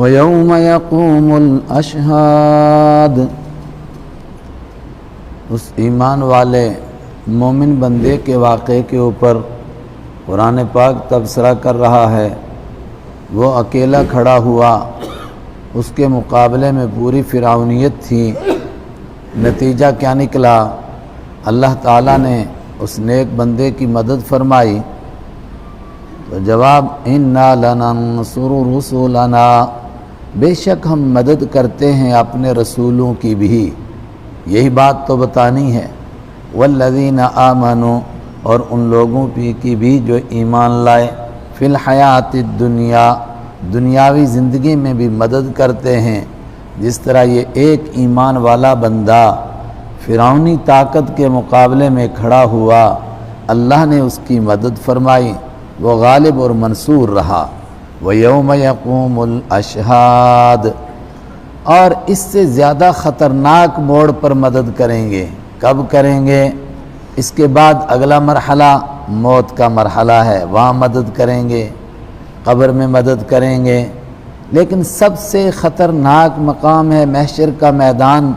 وَيَوْمَ يَقُومُ الْأَشْهَادُ، اس ایمان والے مومن بندے کے واقعے کے اوپر قرآن پاک تبصرہ کر رہا ہے۔ وہ اکیلا کھڑا ہوا، اس کے مقابلے میں پوری فرعونیت تھی۔ نتیجہ کیا نکلا؟ اللہ تعالیٰ نے اس نیک بندے کی مدد فرمائی۔ تو جواب اِنَّا لَنَنصُرُ رُسُلَنَا، بے شک ہم مدد کرتے ہیں اپنے رسولوں کی بھی، یہی بات تو بتانی ہے۔ وَالَّذِينَ آمَنُوا، اور ان لوگوں کی بھی جو ایمان لائے، فی الحیات الدنیا، دنیاوی زندگی میں بھی مدد کرتے ہیں۔ جس طرح یہ ایک ایمان والا بندہ فرعونی طاقت کے مقابلے میں کھڑا ہوا، اللہ نے اس کی مدد فرمائی، وہ غالب اور منصور رہا۔ وَيَوْمَ يَقُومُ الْأَشْهَادُ، اور اس سے زیادہ خطرناک موڑ پر مدد کریں گے۔ کب کریں گے؟ اس کے بعد اگلا مرحلہ موت کا مرحلہ ہے، وہاں مدد کریں گے، قبر میں مدد کریں گے۔ لیکن سب سے خطرناک مقام ہے محشر کا میدان،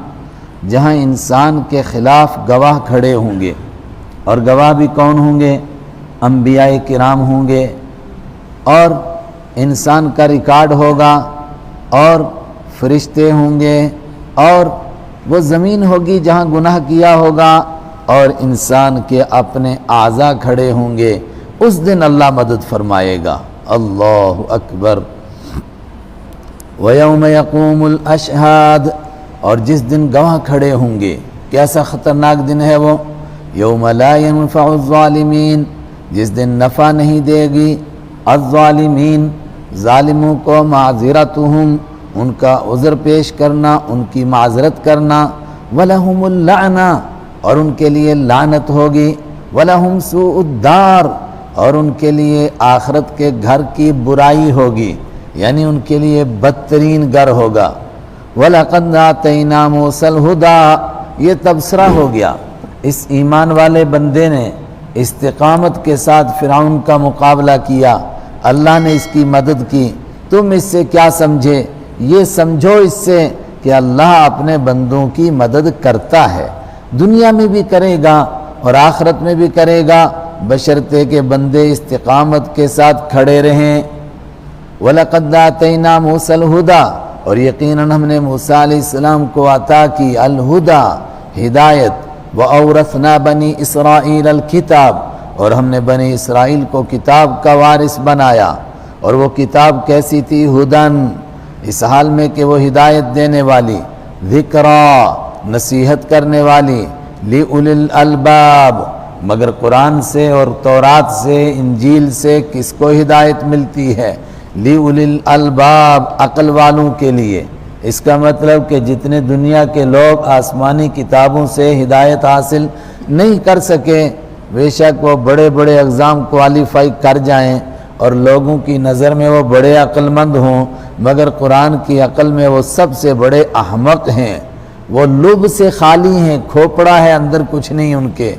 جہاں انسان کے خلاف گواہ کھڑے ہوں گے۔ اور گواہ بھی کون ہوں گے؟ انبیاء کرام ہوں گے، اور انسان کا ریکارڈ ہوگا، اور فرشتے ہوں گے، اور وہ زمین ہوگی جہاں گناہ کیا ہوگا، اور انسان کے اپنے اعضاء کھڑے ہوں گے۔ اس دن اللہ مدد فرمائے گا۔ اللہ اکبر۔ وَيَوْمَ يَقُومُ الْأَشْهَادُ، اور جس دن گواہ کھڑے ہوں گے۔ کیسا خطرناک دن ہے وہ؟ یوم لا ينفع الظالمین، جس دن نفع نہیں دے گی الظالمین، ظالموں کو، معذرتہم، ان کا عذر پیش کرنا، ان کی معذرت کرنا، وَلَهُمُ اللَّعْنَةُ، اور ان کے لیے لعنت ہوگی، وَلَهُمْ سُوءُ الدَّارِ، اور ان کے لیے آخرت کے گھر کی برائی ہوگی، یعنی ان کے لیے بدترین گھر ہوگا۔ وَلَقَدْ آتَيْنَا مُوسَى الْهُدَىٰ، یہ تبصرہ ہو گیا۔ اس ایمان والے بندے نے استقامت کے ساتھ فرعون کا مقابلہ کیا، اللہ نے اس کی مدد کی۔ تم اس سے کیا سمجھے؟ یہ سمجھو اس سے کہ اللہ اپنے بندوں کی مدد کرتا ہے، دنیا میں بھی کرے گا اور آخرت میں بھی کرے گا، بشرطے کہ بندے استقامت کے ساتھ کھڑے رہیں۔ وَلَقَدْ آتَيْنَا مُوسَى الْهُدَىٰ، اور یقیناً ہم نے موسیٰ علیہ السلام کو عطا کی الہدا، ہدایت۔ وَأَوْرَثْنَا بَنِي إِسْرَائِيلَ الْكِتَابَ، اور ہم نے بنی اسرائیل کو کتاب کا وارث بنایا۔ اور وہ کتاب کیسی تھی؟ ہدن، اس حال میں کہ وہ ہدایت دینے والی، ذکرا، نصیحت کرنے والی، لِأُولِي الْأَلْبَابِ، مگر قرآن سے اور تورات سے، انجیل سے کس کو ہدایت ملتی ہے؟ لِأُولِي الْأَلْبَابِ، عقل والوں کے لیے۔ اس کا مطلب کہ جتنے دنیا کے لوگ آسمانی کتابوں سے ہدایت حاصل نہیں کر سکے، بے شک وہ بڑے بڑے اگزام کوالیفائی کر جائیں اور لوگوں کی نظر میں وہ بڑے عقل مند ہوں، مگر قرآن کی عقل میں وہ سب سے بڑے احمق ہیں، وہ لب سے خالی ہیں، کھوپڑا ہے، اندر کچھ نہیں ان کے۔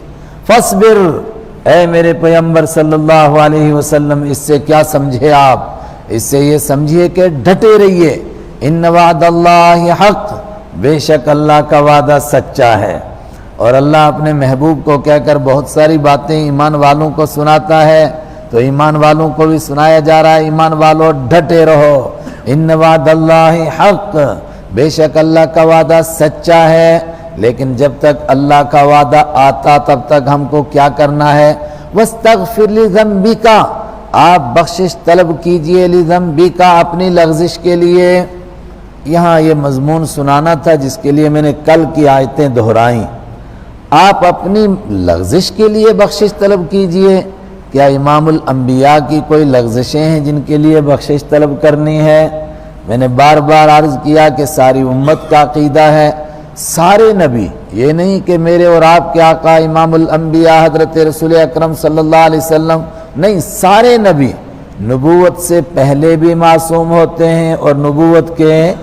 فاصبر، اے میرے پیغمبر صلی اللہ علیہ وسلم، اس سے کیا سمجھے آپ؟ اس سے یہ سمجھیے کہ ڈٹے رہیے۔ ان وعد اللہ حق، بے شک اللہ کا وعدہ سچا ہے۔ اور اللہ اپنے محبوب کو کہہ کر بہت ساری باتیں ایمان والوں کو سناتا ہے، تو ایمان والوں کو بھی سنایا جا رہا ہے، ایمان والوں ڈٹے رہو۔ ان وعد اللہ حق، بے شک اللہ کا وعدہ سچا ہے۔ لیکن جب تک اللہ کا وعدہ آتا تب تک ہم کو کیا کرنا ہے؟ وَاسْتَغْفِرْ لِذَنْبِكَ، آپ بخشش طلب کیجئے، لِذَنْبِكَ، اپنی لغزش کے لیے۔ یہاں یہ مضمون سنانا تھا جس کے لیے میں نے کل کی آیتیں دہرائیں۔ آپ اپنی لغزش کے لیے بخشش طلب کیجئے۔ کیا امام الانبیاء کی کوئی لغزشیں ہیں جن کے لیے بخشش طلب کرنی ہے؟ میں نے بار بار عرض کیا کہ ساری امت کا عقیدہ ہے، سارے نبی، یہ نہیں کہ میرے اور آپ کے آقا امام الانبیاء حضرت رسول اکرم صلی اللہ علیہ وسلم، نہیں، سارے نبی نبوت سے پہلے بھی معصوم ہوتے ہیں اور نبوت کے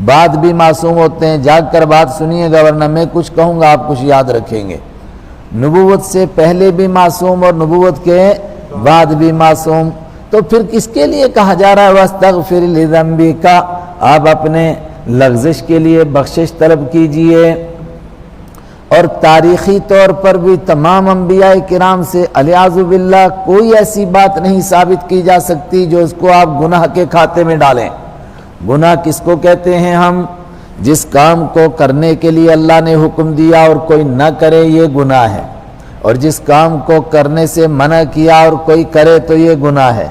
بعد بھی معصوم ہوتے ہیں۔ جاگ کر بات سنیے گا ورنہ میں کچھ کہوں گا آپ کچھ یاد رکھیں گے۔ نبوت سے پہلے بھی معصوم اور نبوت کے بعد بھی معصوم۔ تو پھر کس کے لیے کہا جا رہا ہے وَاسْتَغْفِرْ لِذَنْبِكَ، آپ اپنے لغزش کے لیے بخشش طلب کیجئے۔ اور تاریخی طور پر بھی تمام انبیاء کرام سے الیاذ باللہ کوئی ایسی بات نہیں ثابت کی جا سکتی جو اس کو آپ گناہ کے کھاتے میں ڈالیں۔ گناہ کس کو کہتے ہیں ہم؟ جس کام کو کرنے کے لیے اللہ نے حکم دیا اور کوئی نہ کرے یہ گناہ ہے، اور جس کام کو کرنے سے منع کیا اور کوئی کرے تو یہ گناہ ہے۔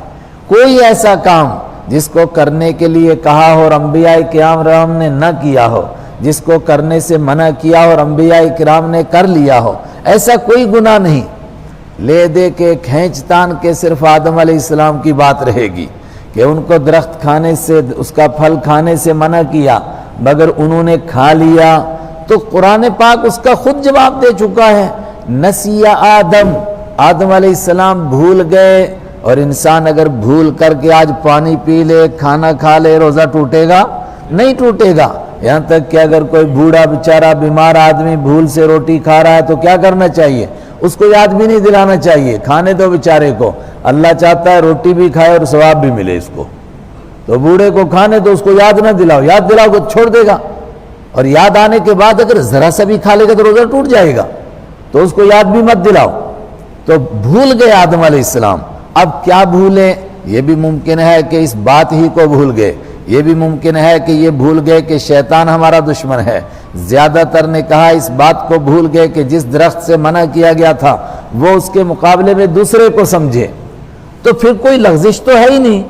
کوئی ایسا کام جس کو کرنے کے لیے کہا ہو اور انبیاء کرام نے نہ کیا ہو، جس کو کرنے سے منع کیا اور انبیاء کرام نے کر لیا ہو، ایسا کوئی گناہ نہیں۔ لے دے کے کھینچ تان کے صرف آدم علیہ السلام کی بات رہے گی کہ ان کو درخت کھانے سے، اس کا پھل کھانے سے منع کیا مگر انہوں نے کھا لیا، تو قرآن پاک اس کا خود جواب دے چکا ہے۔ نسی آدم علیہ السلام بھول گئے، اور انسان اگر بھول کر کے آج پانی پی لے، کھانا کھا لے، روزہ ٹوٹے گا؟ نہیں ٹوٹے گا۔ یہاں تک کہ اگر کوئی بوڑھا بیچارہ بیمار آدمی بھول سے روٹی کھا رہا ہے تو کیا کرنا چاہیے؟ اس کو یاد بھی نہیں دلانا چاہیے، کھانے دو بیچارے کو، اللہ چاہتا ہے روٹی بھی کھائے اور ثواب بھی ملے اس کو۔ تو بوڑھے کو کھانے دو، اس کو یاد نہ دلاؤ، یاد دلاؤ تو چھوڑ دے گا، اور یاد آنے کے بعد اگر ذرا سا بھی کھا لے گا تو روزہ ٹوٹ جائے گا، تو اس کو یاد بھی مت دلاؤ۔ تو بھول گئے آدم علیہ السلام۔ اب کیا بھولیں؟ یہ بھی ممکن ہے کہ اس بات ہی کو بھول گئے، یہ بھی ممکن ہے کہ یہ بھول گئے کہ شیطان ہمارا دشمن ہے۔ زیادہ تر نے کہا اس بات کو بھول گئے کہ جس درخت سے منع کیا گیا تھا وہ اس کے مقابلے میں دوسرے کو سمجھے، تو پھر کوئی لغزش تو ہے ہی نہیں۔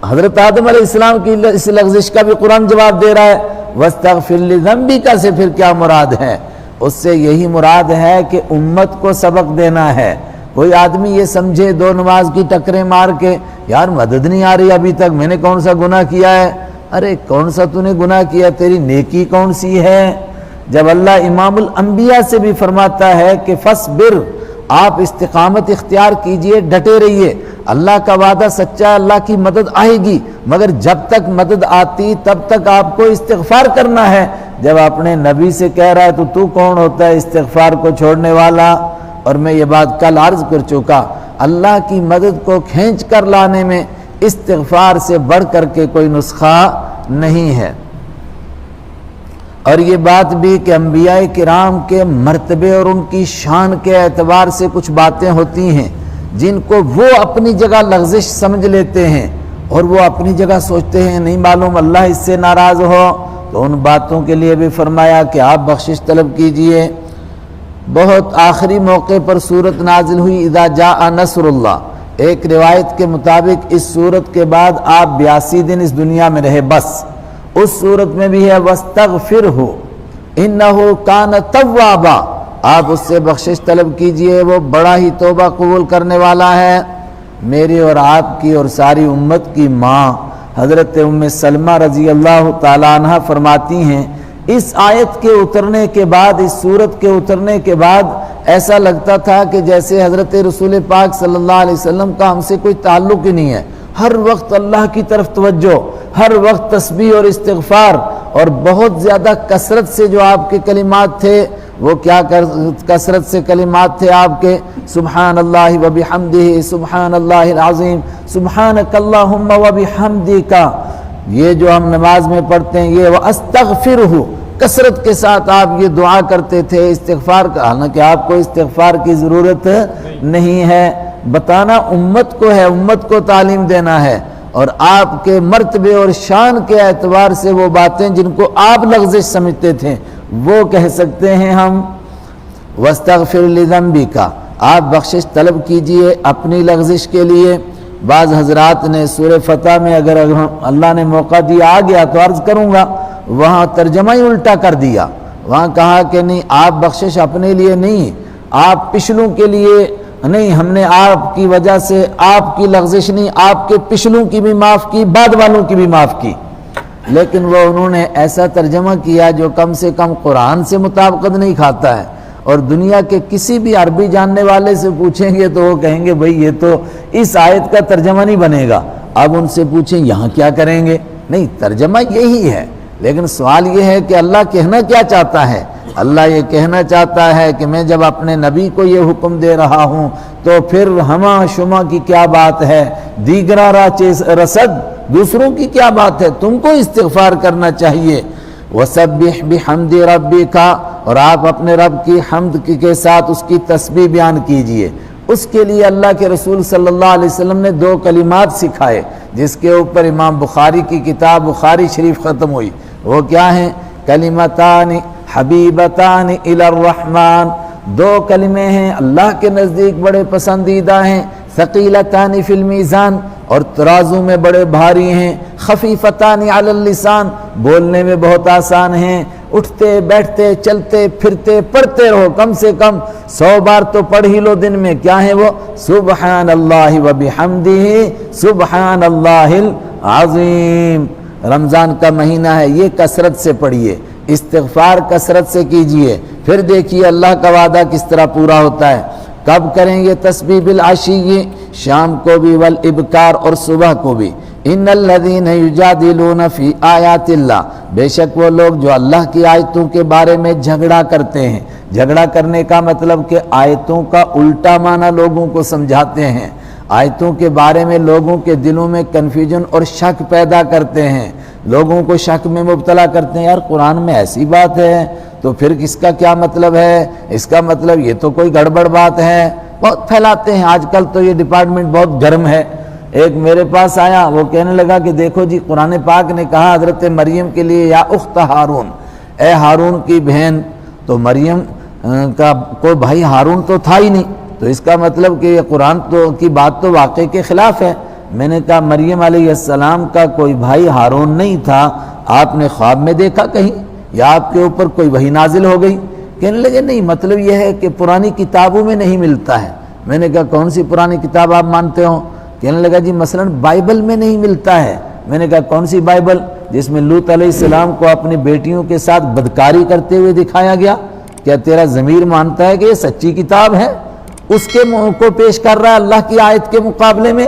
حضرت آدم علیہ السلام کی اس لغزش کا بھی قرآن جواب دے رہا ہے۔ وَاسْتَغْفِرْ لِذَنْبِكَ سے پھر کیا مراد ہے؟ اس سے یہی مراد ہے کہ امت کو سبق دینا ہے۔ کوئی آدمی یہ سمجھے دو نماز کی ٹکریں مار کے یار مدد نہیں آ رہی ابھی تک، میں نے کون سا گناہ کیا ہے؟ ارے کون سا تو نے گناہ کیا، تیری نیکی کون سی ہے؟ جب اللہ امام الانبیاء سے بھی فرماتا ہے کہ فَاصْبِرْ، آپ استقامت اختیار کیجئے، ڈٹے رہیے، اللہ کا وعدہ سچا ہے، اللہ کی مدد آئے گی، مگر جب تک مدد آتی تب تک آپ کو استغفار کرنا ہے۔ جب اپنے نبی سے کہہ رہا ہے تو کون ہوتا ہے استغفار کو چھوڑنے والا؟ اور میں یہ بات کل عرض کر چکا، اللہ کی مدد کو کھینچ کر لانے میں استغفار سے بڑھ کر کے کوئی نسخہ نہیں ہے۔ اور یہ بات بھی کہ انبیاء کرام کے مرتبے اور ان کی شان کے اعتبار سے کچھ باتیں ہوتی ہیں جن کو وہ اپنی جگہ لغزش سمجھ لیتے ہیں، اور وہ اپنی جگہ سوچتے ہیں نہیں معلوم اللہ اس سے ناراض ہو، تو ان باتوں کے لیے بھی فرمایا کہ آپ بخشش طلب کیجئے۔ بہت آخری موقع پر سورت نازل ہوئی اذا جاء نصر اللہ، ایک روایت کے مطابق اس سورت کے بعد آپ 82 دن اس دنیا میں رہے بس۔ اس سورت میں بھی ہے وَاسْتَغْفِرْهُ إِنَّهُ كَانَ تَوَّابًا، آپ اس سے بخشش طلب کیجئے، وہ بڑا ہی توبہ قبول کرنے والا ہے۔ میری اور آپ کی اور ساری امت کی ماں حضرت ام سلمہ رضی اللہ تعالیٰ عنہ فرماتی ہیں اس آیت کے اترنے کے بعد، اس سورت کے اترنے کے بعد ایسا لگتا تھا کہ جیسے حضرت رسول پاک صلی اللہ علیہ وسلم کا ہم سے کوئی تعلق ہی نہیں ہے، ہر وقت اللہ کی طرف توجہ، ہر وقت تسبیح اور استغفار، اور بہت زیادہ کثرت سے جو آپ کے کلمات تھے، وہ کیا کثرت سے کلمات تھے آپ کے، سبحان اللہ و بحمدہ، سبحان اللہ العظیم، سبحانک اللہم و بحمدک، یہ جو ہم نماز میں پڑھتے ہیں یہ وَأَسْتَغْفِرُهُ، کثرت کے ساتھ آپ یہ دعا کرتے تھے استغفار کا، حالانکہ آپ کو استغفار کی ضرورت نہیں ہے، بتانا امت کو ہے، امت کو تعلیم دینا ہے، اور آپ کے مرتبے اور شان کے اعتبار سے وہ باتیں جن کو آپ لغزش سمجھتے تھے وہ کہہ سکتے ہیں ہم۔ وَاسْتَغْفِرْ لِذَنْبِكَ، آپ بخشش طلب کیجئے اپنی لغزش کے لیے۔ بعض حضرات نے سورہ فتح میں اگر اللہ نے موقع دیا آ گیا تو عرض کروں گا، وہاں ترجمہ ہی الٹا کر دیا، وہاں کہا کہ نہیں آپ بخشش اپنے لیے نہیں، آپ پچھلوں کے لیے نہیں، ہم نے آپ کی وجہ سے آپ کی لغزش نہیں، آپ کے پچھلوں کی بھی معاف کی، بعد والوں کی بھی معاف کی، لیکن وہ انہوں نے ایسا ترجمہ کیا جو کم سے کم قرآن سے مطابقت نہیں کھاتا ہے، اور دنیا کے کسی بھی عربی جاننے والے سے پوچھیں گے تو وہ کہیں گے بھئی یہ تو اس آیت کا ترجمہ نہیں بنے گا، اب ان سے پوچھیں یہاں کیا کریں گے، نہیں ترجمہ یہی ہے، لیکن سوال یہ ہے کہ اللہ کہنا کیا چاہتا ہے۔ اللہ یہ کہنا چاہتا ہے کہ میں جب اپنے نبی کو یہ حکم دے رہا ہوں تو پھر ہما شما کی کیا بات ہے، دیگرا راچے رسد، دوسروں کی کیا بات ہے، تم کو استغفار کرنا چاہیے۔ وَسَبِّحْ بِحَمْدِ رَبِّكَ، اور آپ اپنے رب کی حمد کے ساتھ اس کی تسبیح بیان کیجئے۔ اس کے لیے اللہ کے رسول صلی اللہ علیہ وسلم نے 2 کلمات سکھائے، جس کے اوپر امام بخاری کی کتاب بخاری شریف ختم ہوئی۔ وہ کیا ہیں؟ کلمتان حبیبتان الی الرحمن، 2 کلمے ہیں اللہ کے نزدیک بڑے پسندیدہ ہیں، ثقیلتان فی المیزان، اور ترازو میں بڑے بھاری ہیں، خفیفتان علی اللسان، بولنے میں بہت آسان ہیں، اٹھتے بیٹھتے چلتے پھرتے پڑھتے رہو، کم سے کم 100 بار تو پڑھ ہی لو دن میں۔ کیا ہے وہ؟ سبحان اللہ و بحمدہ سبحان اللہ العظیم۔ رمضان کا مہینہ ہے، یہ کثرت سے پڑھیے، استغفار کثرت سے کیجئے، پھر دیکھیے اللہ کا وعدہ کس طرح پورا ہوتا ہے۔ کب کریں گے تسبیح؟ بالعشی، شام کو بھی، والابکار، اور صبح کو بھی۔ ان الذین یجادلون فی آیات اللہ، بے شک وہ لوگ جو اللہ کی آیتوں کے بارے میں جھگڑا کرتے ہیں۔ جھگڑا کرنے کا مطلب کہ آیتوں کا الٹا معنی لوگوں کو سمجھاتے ہیں، آیتوں کے بارے میں لوگوں کے دلوں میں کنفیوژن اور شک پیدا کرتے ہیں، لوگوں کو شک میں مبتلا کرتے ہیں۔ یار قرآن میں ایسی بات ہے تو پھر اس کا کیا مطلب ہے؟ اس کا مطلب یہ تو کوئی گڑبڑ بات ہے، بہت پھیلاتے ہیں۔ آج کل تو یہ ڈپارٹمنٹ بہت گرم ہے۔ ایک میرے پاس آیا، وہ کہنے لگا کہ دیکھو جی قرآن پاک نے کہا حضرت مریم کے لیے یا اخت ہارون، اے ہارون کی بہن، تو مریم کا کوئی بھائی ہارون تو تھا ہی نہیں، تو اس کا مطلب کہ یہ قرآن کی بات تو واقعے کے خلاف ہے۔ میں نے کہا مریم علیہ السلام کا کوئی بھائی ہارون نہیں تھا، آپ نے خواب میں دیکھا کہیں، یا آپ کے اوپر کوئی وحی نازل ہو گئی؟ کہنے لگے نہیں، مطلب یہ ہے کہ پرانی کتابوں میں نہیں ملتا ہے۔ میں نے کہا کون سی پرانی کتاب آپ مانتے ہو؟ کہنے لگا جی مثلا بائبل میں نہیں ملتا ہے۔ میں نے کہا کون سی بائبل؟ جس میں لوط علیہ السلام کو اپنی بیٹیوں کے ساتھ بدکاری کرتے ہوئے دکھایا گیا؟ کیا تیرا ضمیر مانتا ہے کہ یہ سچی کتاب ہے؟ اس کے کو پیش کر رہا ہے اللہ کی آیت کے مقابلے میں۔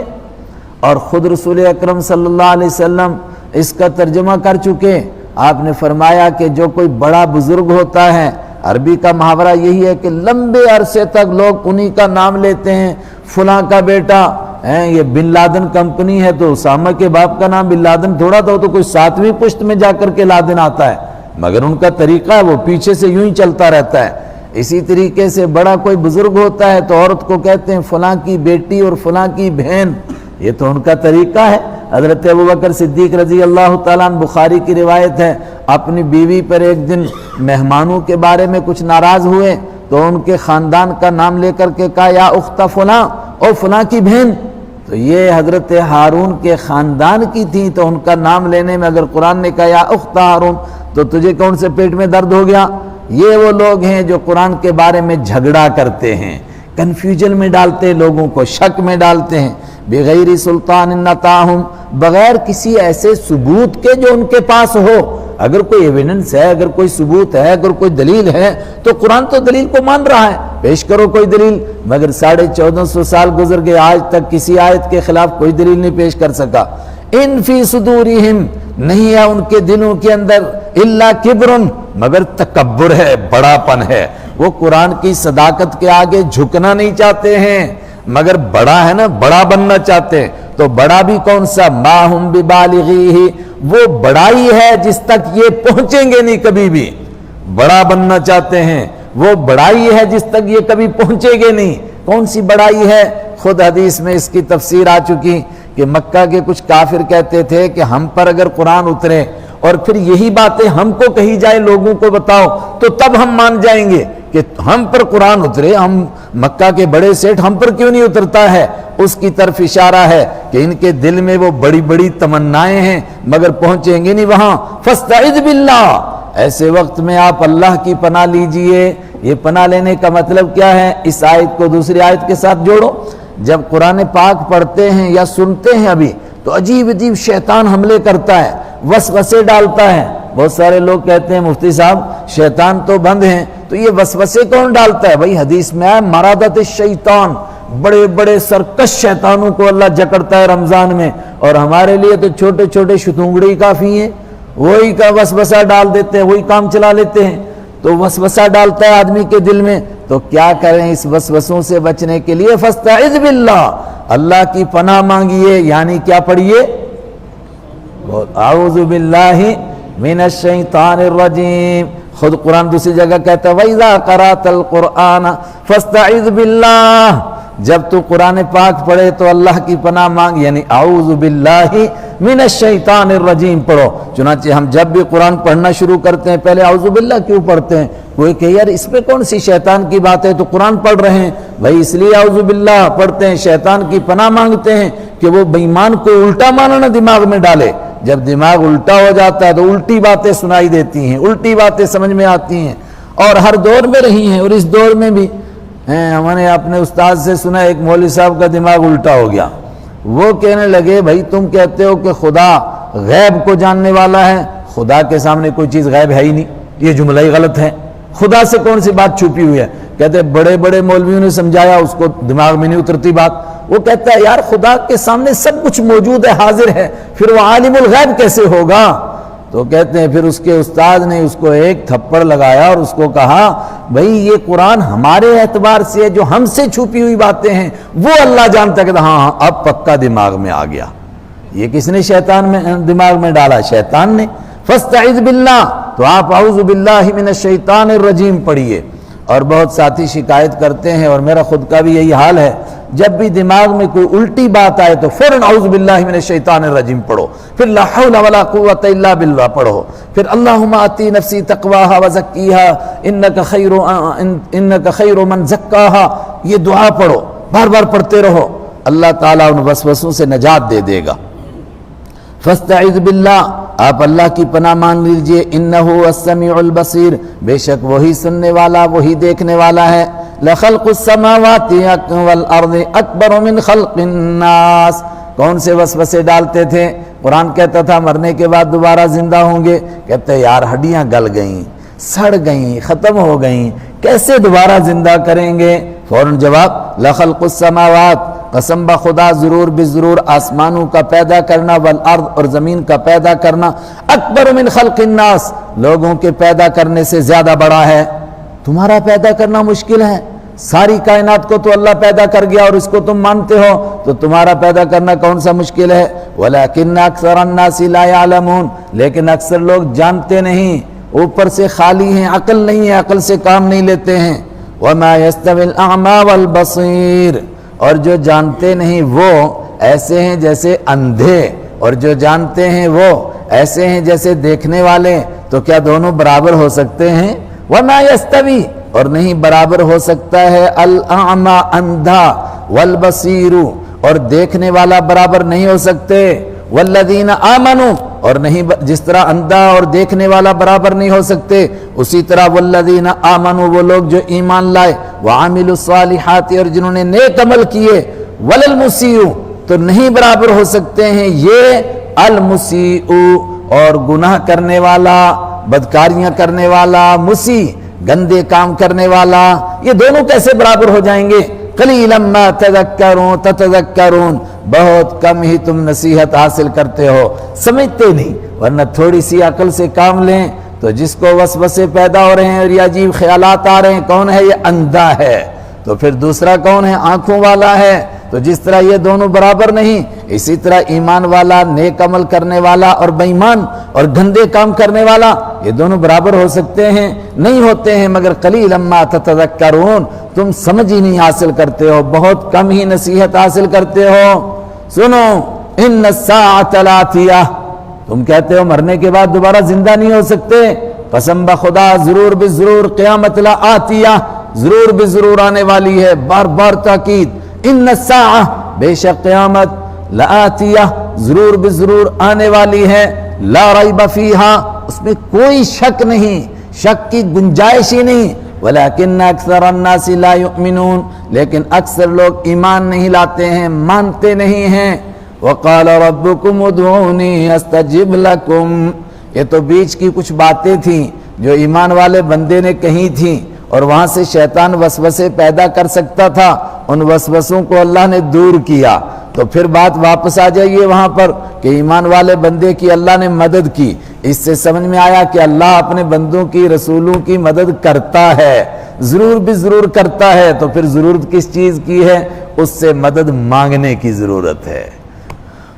اور خود رسول اکرم صلی اللہ علیہ وسلم اس کا ترجمہ کر چکے۔ آپ نے فرمایا کہ جو کوئی بڑا بزرگ ہوتا ہے، عربی کا محاورہ یہی ہے کہ لمبے عرصے تک لوگ انہی کا نام لیتے ہیں، فلاں کا بیٹا ہے، یہ بن لادن کمپنی ہے تو اسامہ کے باپ کا نام بن لادن تھوڑا تھا، تو کوئی 7ویں پشت میں جا کر کے لادن آتا ہے، مگر ان کا طریقہ ہے وہ پیچھے سے یوں ہی چلتا رہتا ہے۔ اسی طریقے سے بڑا کوئی بزرگ ہوتا ہے تو عورت کو کہتے ہیں فلاں کی بیٹی اور فلاں کی بہن، یہ تو ان کا طریقہ ہے۔ حضرت ابوبکر صدیق رضی اللہ تعالیٰ عنہ، بخاری کی روایت ہے، اپنی بیوی پر ایک دن مہمانوں کے بارے میں کچھ ناراض ہوئے تو ان کے خاندان کا نام لے کر کے کہا یا اخت فلاں، اور فلاں کی بہن، تو یہ حضرت ہارون کے خاندان کی تھی، تو ان کا نام لینے میں اگر قرآن نے کہا یا اخت ہارون تو تجھے کون سے پیٹ میں درد ہو گیا؟ یہ وہ لوگ ہیں جو قرآن کے بارے میں جھگڑا کرتے ہیں، کنفیوژن میں ڈالتے ہیں، لوگوں کو شک میں ڈالتے ہیں۔ بغیر سلطان نتاہم، بغیر کسی ایسے ثبوت کے جو ان کے پاس ہو۔ اگر کوئی ایویڈنس ہے، اگر کوئی ثبوت ہے، اگر کوئی دلیل ہے تو قرآن تو دلیل کو مان رہا ہے، پیش کرو کوئی دلیل۔ مگر 1450 سال گزر گئے، آج تک کسی آیت کے خلاف کوئی دلیل نہیں پیش کر سکا۔ ان فی صدورہم، نہیں ہے ان کے دلوں کے اندر، الا کبرن، مگر تکبر ہے، بڑا پن ہے۔ وہ قرآن کی صداقت کے آگے جھکنا نہیں چاہتے ہیں، مگر بڑا ہے نا، بڑا بننا چاہتے ہیں۔ تو بڑا بھی کون سا؟ ما ہم ببالغیہ، وہ بڑائی ہے جس تک یہ پہنچیں گے نہیں کبھی بھی، بڑا بننا چاہتے ہیں، وہ بڑائی ہے جس تک یہ کبھی پہنچے گے نہیں۔ کون سی بڑائی ہے؟ خود حدیث میں اس کی تفسیر آ چکی کہ مکہ کے کچھ کافر کہتے تھے کہ ہم پر اگر قرآن اترے اور پھر یہی باتیں ہم کو کہی جائے، لوگوں کو بتاؤ تو تب ہم مان جائیں گے کہ ہم پر قرآن اترے، ہم مکہ کے بڑے سیٹ ہم پر کیوں نہیں اترتا ہے؟ اس کی طرف اشارہ ہے کہ ان کے دل میں وہ بڑی بڑی تمنائیں ہیں مگر پہنچیں گے نہیں وہاں۔ فاستعذ باللہ، ایسے وقت میں آپ اللہ کی پناہ لیجئے۔ یہ پناہ لینے کا مطلب کیا ہے؟ اس آیت کو دوسری آیت کے ساتھ جوڑو۔ جب قرآن پاک پڑھتے ہیں یا سنتے ہیں ابھی تو عجیب عجیب شیطان حملے کرتا ہے، وسوسے ڈالتا ہے۔ بہت سارے لوگ کہتے ہیں مفتی صاحب شیطان تو بند ہیں، تو یہ وسوسے کون ڈالتا ہے؟ بھائی حدیث میں آیا مرادت الشیطان، بڑے بڑے سرکش شیطانوں کو اللہ جکڑتا ہے رمضان میں، اور ہمارے لیے تو چھوٹے چھوٹے شتونگڑے کافی ہیں، وہی کا وسوسہ ڈال دیتے ہیں، وہی کام چلا لیتے ہیں۔ تو وسوسہ ڈالتا ہے آدمی کے دل میں، تو کیا کریں اس وسوسوں سے بچنے کے لیے؟ فاستعذ باللہ، اللہ کی پناہ مانگیے، یعنی کیا پڑھیے؟ اعوذ باللہ من الشیطان الرجیم۔ خود قرآن دوسری جگہ کہتا ہے وَإِذَا قَرَأْتَ الْقُرْآنَ فَاسْتَعِذْ بِاللَّهِ، جب تو قرآن پاک پڑھے تو اللہ کی پناہ مانگ، یعنی اعوذ باللہ من الشیطان الرجیم پڑھو۔ چنانچہ ہم جب بھی قرآن پڑھنا شروع کرتے ہیں پہلے اعوذ باللہ کیوں پڑھتے ہیں؟ کوئی کہ یار اس میں کون سی شیطان کی بات ہے، تو قرآن پڑھ رہے ہیں بھائی، اس لیے اعوذ باللہ پڑھتے ہیں، شیطان کی پناہ مانگتے ہیں کہ وہ بے ایمان کو الٹا مانا نہ دماغ میں ڈالے۔ جب دماغ الٹا ہو جاتا ہے تو الٹی باتیں سنائی دیتی ہیں، الٹی باتیں سمجھ میں آتی ہیں، اور ہر دور میں رہی ہیں، اور اس دور میں بھی ہم نے اپنے استاد سے سنا ایک مولوی صاحب کا دماغ الٹا ہو گیا، وہ کہنے لگے بھائی تم کہتے ہو کہ خدا غیب کو جاننے والا ہے، خدا کے سامنے کوئی چیز غیب ہے ہی نہیں، یہ جملہ ہی غلط ہے، خدا سے کون سی بات چھپی ہوئی ہے؟ کہتے بڑے بڑے مولویوں نے سمجھایا، اس کو دماغ میں نہیں اترتی بات۔ وہ کہتا ہے یار خدا کے سامنے سب کچھ موجود ہے، حاضر ہے، پھر وہ عالم الغیب کیسے ہوگا؟ تو کہتے ہیں پھر اس کے استاد نے اس کو ایک تھپڑ لگایا اور اس کو کہا بھائی یہ قرآن ہمارے اعتبار سے جو ہم سے چھپی ہوئی باتیں ہیں وہ اللہ جانتا ہے۔ کہتا ہاں اب پکا دماغ میں آ گیا۔ یہ کس نے شیطان میں دماغ میں ڈالا؟ شیطان نے۔ فاستعذ باللہ، تو آپ اعوذ باللہ من الشیطان الرجیم پڑھیے۔ اور بہت ساتھی شکایت کرتے ہیں، اور میرا خود کا بھی یہی حال ہے، جب بھی دماغ میں کوئی الٹی بات آئے تو فوراً اعوذ باللہ من الشیطان الرجیم پڑھو، پھر لا حول ولا قوت الا باللہ پڑھو، پھر اللہم آتی نفسی تقواہا وزکیہا انک خیر من زکاہا، یہ دعا پڑھو، بار بار پڑھتے رہو، اللہ تعالیٰ ان وسوسوں سے نجات دے دے گا۔ فاستعذ باللہ، آپ اللہ کی پناہ مان لیجئے، انہ السمیع البصیر، بے شک وہی سننے والا وہی دیکھنے والا ہے۔ لخلق السماوات والارض اکبر من خلق الناس، کون سے وسوسے ڈالتے تھے؟ قرآن کہتا تھا مرنے کے بعد دوبارہ زندہ ہوں گے، کہتے یار ہڈیاں گل گئیں، سڑ گئیں، ختم ہو گئیں، کیسے دوبارہ زندہ کریں گے؟ فوراً جواب لخلق السماوات، قسم بخدا ضرور بضرور آسمانوں کا پیدا کرنا، والارض اور زمین کا پیدا کرنا، اکبر من خلق الناس، لوگوں کے پیدا کرنے سے زیادہ بڑا ہے۔ تمہارا پیدا کرنا مشکل ہے، ساری کائنات کو تو اللہ پیدا کر گیا اور اس کو تم مانتے ہو، تو تمہارا پیدا کرنا کون سا مشکل ہے؟ وَلَكِنَّ أَكْثَرَ النَّاسِ لَا يَعْلَمُونَ، لیکن اکثر لوگ جانتے نہیں، اوپر سے خالی ہیں، عقل نہیں ہے، عقل سے کام نہیں لیتے ہیں۔ وَمَا يَسْتَوِي الْأَعْمَى وَالْبَصِيرُ، اور جو جانتے نہیں وہ ایسے ہیں جیسے اندھے، اور جو جانتے ہیں وہ ایسے ہیں جیسے دیکھنے والے، تو کیا دونوں برابر ہو سکتے ہیں؟ وَمَا يَسْتَوِي، اور نہیں برابر ہو سکتا ہے، الْأَعْمَى اندھا، وَالْبَصِيرُ اور دیکھنے والا برابر نہیں ہو سکتے، وَالَّذِينَ آمَنُوا اور نہیں جس طرح اندھا اور دیکھنے والا برابر نہیں ہو سکتے، اسی طرح وَالَّذِينَ آمَنُوا وہ لوگ جو ایمان لائے، وَعَمِلُوا الصَّالِحَاتِ اور جنہوں نے نیک عمل کیے، وَلَلْمُسِيءُ تو نہیں برابر ہو سکتے ہیں یہ المسیء اور گناہ کرنے والا، بدکاریاں کرنے والا، مسیء گندے کام کرنے والا، یہ دونوں کیسے برابر ہو جائیں گے؟ قلیلا ما تتذکرون، بہت کم ہی تم نصیحت حاصل کرتے ہو، سمجھتے نہیں، ورنہ تھوڑی سی عقل سے کام لیں تو جس کو وسوسے پیدا ہو رہے ہیں اور یہ عجیب خیالات آ رہے ہیں، کون ہے؟ یہ اندھا ہے، تو پھر دوسرا کون ہے؟ آنکھوں والا ہے۔ تو جس طرح یہ دونوں برابر نہیں، اسی طرح ایمان والا، نیک عمل کرنے والا اور بے ایمان اور گندے کام کرنے والا، یہ دونوں برابر ہو سکتے ہیں؟ نہیں ہوتے ہیں، مگر قلیلا ما تتذکرون، تم سمجھ ہی نہیں حاصل کرتے ہو، بہت کم ہی نصیحت حاصل کرتے ہو۔ سنو ان الساعۃ لآتیہ، تم کہتے ہو مرنے کے بعد دوبارہ زندہ نہیں ہو سکتے، قسم بخدا ضرور بضرور قیامت لآتیہ، ضرور بضرور آنے والی ہے، بار بار تاکید، ان الساعہ بے شک قیامت، لآتیہ ضرور بضرور آنے والی ہے، لا ریب فیہا اس میں کوئی شک نہیں، شک کی گنجائش ہی نہیں، ولیکن اکثر الناس لا یؤمنون لیکن اکثر لوگ ایمان نہیں لاتے ہیں، مانتے نہیں ہیں۔ وقال ربکم ادعونی استجب لکم، یہ تو بیچ کی کچھ باتیں تھیں جو ایمان والے بندے نے کہی تھیں، اور وہاں سے شیطان وسوسے پیدا کر سکتا تھا، ان وسوسوں کو اللہ نے دور کیا۔ تو پھر بات واپس آ جائیے وہاں پر کہ ایمان والے بندے کی اللہ نے مدد کی. اس سے سمجھ میں آیا کہ اللہ اپنے بندوں کی رسولوں کی مدد کرتا ہے, ضرور بھی ضرور کرتا ہے. تو پھر ضرورت کس چیز کی ہے؟ اس سے مدد مانگنے کی ضرورت ہے.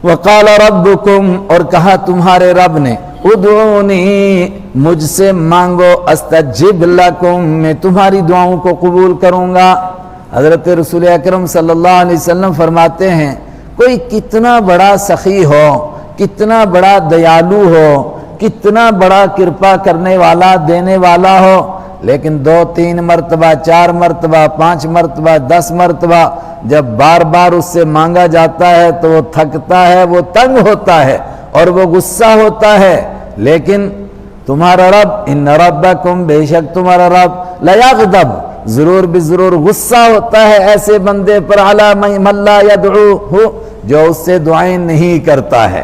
وقال ربکم, اور کہا تمہارے رب نے, ادعونی, مجھ سے مانگو, استجب لکم, میں تمہاری دعاؤں کو قبول کروں گا. حضرت رسول اکرم صلی اللہ علیہ وسلم فرماتے ہیں کوئی کتنا بڑا سخی ہو, کتنا بڑا دیالو ہو, کتنا بڑا کرپا کرنے والا, دینے والا ہو, لیکن 2 3 مرتبہ 4 مرتبہ 5 مرتبہ 10 مرتبہ جب بار بار اس سے مانگا جاتا ہے تو وہ تھکتا ہے, وہ تنگ ہوتا ہے اور وہ غصہ ہوتا ہے. لیکن تمہارا رب, ان ربکم, بے شک تمہارا رب, لیغضب, ضرور بھی ضرور غصہ ہوتا ہے ایسے بندے پر, علی من لا یدعوہ, جو اس سے دعائیں نہیں کرتا ہے.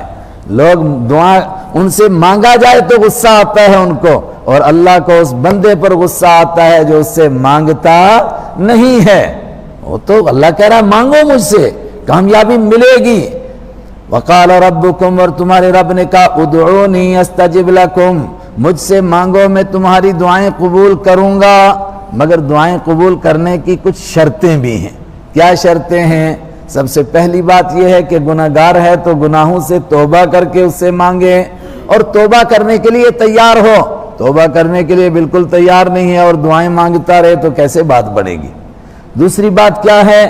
لوگ دعا ان سے مانگا جائے تو غصہ آتا ہے ان کو, اور اللہ کو اس بندے پر غصہ آتا ہے جو اس سے مانگتا نہیں ہے. وہ تو اللہ کہہ رہا ہے مانگو مجھ سے, کامیابی ملے گی. وقال ربکم, اور تمہارے رب نے کہا, ادعونی استجب لکم, مجھ سے مانگو میں تمہاری دعائیں قبول کروں گا. مگر دعائیں قبول کرنے کی کچھ شرطیں بھی ہیں. کیا شرطیں ہیں؟ سب سے پہلی بات یہ ہے کہ گناہ گار ہے تو گناہوں سے توبہ کر کے اس سے مانگے, اور توبہ کرنے کے لیے تیار ہو. توبہ کرنے کے لیے بالکل تیار نہیں ہے اور دعائیں مانگتا رہے تو کیسے بات بنے گی. دوسری بات کیا ہے؟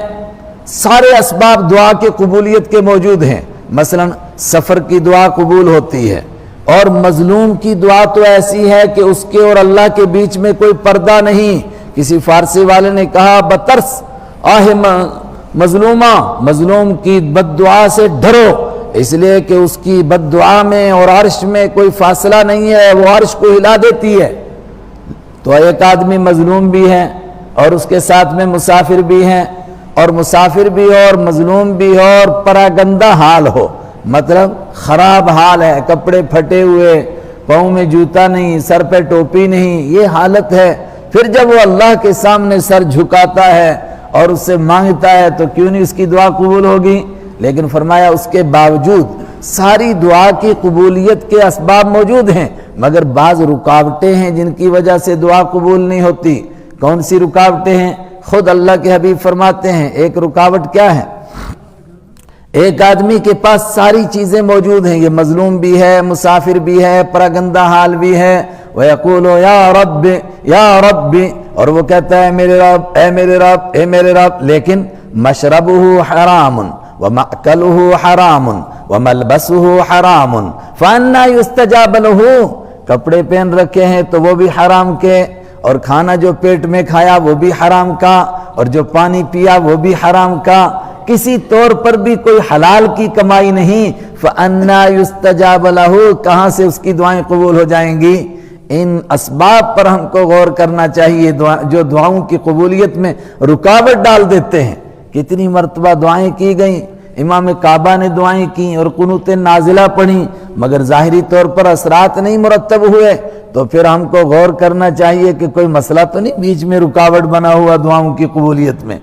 سارے اسباب دعا کے قبولیت کے موجود ہیں. مثلا سفر کی دعا قبول ہوتی ہے, اور مظلوم کی دعا تو ایسی ہے کہ اس کے اور اللہ کے بیچ میں کوئی پردہ نہیں. کسی فارسی والے نے کہا, بترس آہ مظلومہ, مظلوم کی بد دعا سے ڈرو, اس لیے کہ اس کی بد دعا میں اور عرش میں کوئی فاصلہ نہیں ہے, وہ عرش کو ہلا دیتی ہے. تو ایک آدمی مظلوم بھی ہے اور اس کے ساتھ میں مسافر بھی ہیں, اور مسافر بھی ہو اور مظلوم بھی ہو اور پراگندہ حال ہو, مطلب خراب حال ہے, کپڑے پھٹے ہوئے, پاؤں میں جوتا نہیں, سر پہ ٹوپی نہیں, یہ حالت ہے. پھر جب وہ اللہ کے سامنے سر جھکاتا ہے اور اس سے مانگتا ہے تو کیوں نہیں اس کی دعا قبول ہوگی. لیکن فرمایا اس کے باوجود ساری دعا کی قبولیت کے اسباب موجود ہیں, مگر بعض رکاوٹیں ہیں جن کی وجہ سے دعا قبول نہیں ہوتی. کون سی رکاوٹیں ہیں؟ خود اللہ کے حبیب فرماتے ہیں ایک رکاوٹ کیا ہے. ایک آدمی کے پاس ساری چیزیں موجود ہیں, یہ مظلوم بھی ہے, مسافر بھی ہے, پراگندہ حال بھی ہے, وَيَقُولُ يَا رَبِّ يَا رَبِّ, اور وہ کہتا ہے میرے رب, اے میرے رب, اے میرے رب, لیکن مشربہ حرام ومأکلہ حرام وملبسہ حرام فأنا یستجاب لہ, کپڑے پہن رکھے ہیں تو وہ بھی حرام کے, اور کھانا جو پیٹ میں کھایا وہ بھی حرام کا, اور جو پانی پیا وہ بھی حرام کا, کسی طور پر بھی کوئی حلال کی کمائی نہیں. فأنا یستجاب لہ, کہاں سے اس کی دعائیں قبول ہو جائیں گی؟ ان اسباب پر ہم کو غور کرنا چاہیے جو دعاؤں کی قبولیت میں رکاوٹ ڈال دیتے ہیں. کتنی مرتبہ دعائیں کی گئیں, امام کعبہ نے دعائیں کی اور قنوت نازلہ پڑھی, مگر ظاہری طور پر اثرات نہیں مرتب ہوئے. تو پھر ہم کو غور کرنا چاہیے کہ کوئی مسئلہ تو نہیں بیچ میں رکاوٹ بنا ہوا دعاؤں کی قبولیت میں.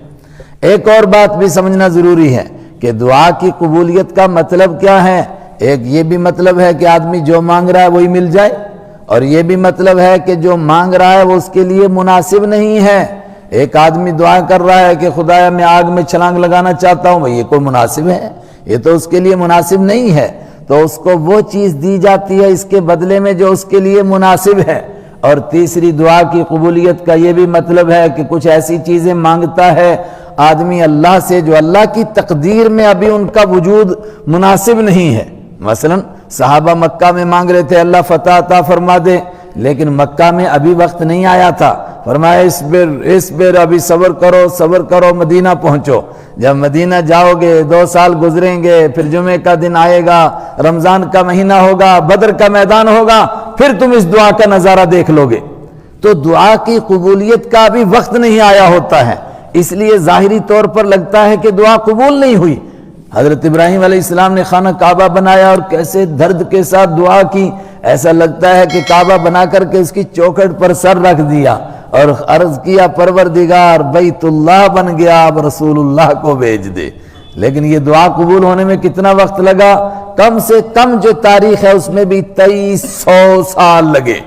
ایک اور بات بھی سمجھنا ضروری ہے کہ دعا کی قبولیت کا مطلب کیا ہے. ایک یہ بھی مطلب ہے کہ آدمی جو مانگ رہا ہے وہی مل جائے, اور یہ بھی مطلب ہے کہ جو مانگ رہا ہے وہ اس کے لیے مناسب نہیں ہے. ایک آدمی دعا کر رہا ہے کہ خدایا میں آگ میں چھلانگ لگانا چاہتا ہوں, یہ کوئی مناسب ہے؟ یہ تو اس کے لیے مناسب نہیں ہے. تو اس کو وہ چیز دی جاتی ہے اس کے بدلے میں جو اس کے لیے مناسب ہے. اور تیسری دعا کی قبولیت کا یہ بھی مطلب ہے کہ کچھ ایسی چیزیں مانگتا ہے آدمی اللہ سے جو اللہ کی تقدیر میں ابھی ان کا وجود مناسب نہیں ہے. مثلا صحابہ مکہ میں مانگ رہے تھے اللہ فتح عطا فرما دے, لیکن مکہ میں ابھی وقت نہیں آیا تھا. فرمایا اس بیر ابھی صبر کرو, مدینہ پہنچو. جب مدینہ جاؤ گے 2 سال گزریں گے, پھر جمعے کا دن آئے گا, رمضان کا مہینہ ہوگا, بدر کا میدان ہوگا, پھر تم اس دعا کا نظارہ دیکھ لو گے. تو دعا کی قبولیت کا ابھی وقت نہیں آیا ہوتا ہے, اس لیے ظاہری طور پر لگتا ہے کہ دعا قبول نہیں ہوئی. حضرت ابراہیم علیہ السلام نے خانہ کعبہ بنایا اور کیسے درد کے ساتھ دعا کی, ایسا لگتا ہے کہ کعبہ بنا کر کے اس کی چوکھٹ پر سر رکھ دیا اور عرض کیا پروردگار بیت اللہ بن گیا, اب رسول اللہ کو بھیج دے. لیکن یہ دعا قبول ہونے میں کتنا وقت لگا؟ کم سے کم جو تاریخ ہے اس میں بھی 2300 سال لگے۔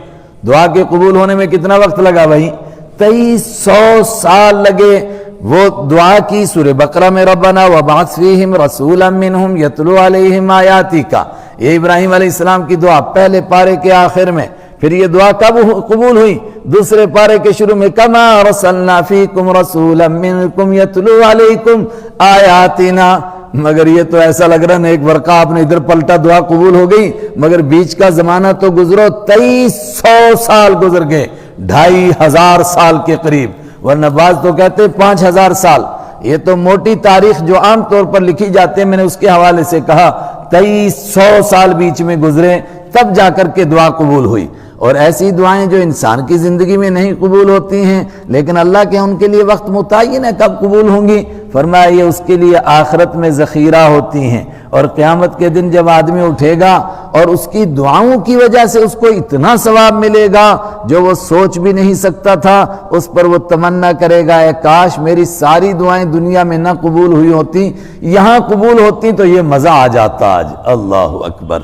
دعا کے قبول ہونے میں کتنا وقت لگا بھائی؟ 2300 سال لگے۔ وہ دعا کی سورہ بقرہ میں ربنا وابعث فیہم رسولا منہم یتلو علیہم آیاتک، یہ ابراہیم علیہ السلام کی دعا پہلے پارے کے آخر میں۔ پھر یہ دعا کب قبول ہوئی؟ دوسرے پارے کے شروع میں، کما ارسلنا فیکم رسولا منکم یتلو علیکم آیاتنا۔ مگر یہ تو ایسا لگ رہا ہے ایک ورقہ آپ نے ادھر پلٹا دعا قبول ہو گئی، مگر بیچ کا زمانہ تو گزرو 2300 سال گزر گئے، 2500 سال کے قریب، ورنہ بعض تو کہتے 5000 سال۔ یہ تو موٹی تاریخ جو عام طور پر لکھی جاتی ہے، میں نے اس کے حوالے سے کہا 2300 سال بیچ میں گزرے تب جا کر کے دعا قبول ہوئی۔ اور ایسی دعائیں جو انسان کی زندگی میں نہیں قبول ہوتی ہیں لیکن اللہ کے ان کے لیے وقت متعین ہے کب قبول ہوں گی، فرمایا یہ اس کے لیے آخرت میں ذخیرہ ہوتی ہیں، اور قیامت کے دن جب آدمی اٹھے گا اور اس کی دعاؤں کی وجہ سے اس کو اتنا ثواب ملے گا جو وہ سوچ بھی نہیں سکتا تھا، اس پر وہ تمنا کرے گا اے کاش میری ساری دعائیں دنیا میں نہ قبول ہوئی ہوتی، یہاں قبول ہوتی تو یہ مزہ آ جاتا آج۔ اللہ اکبر۔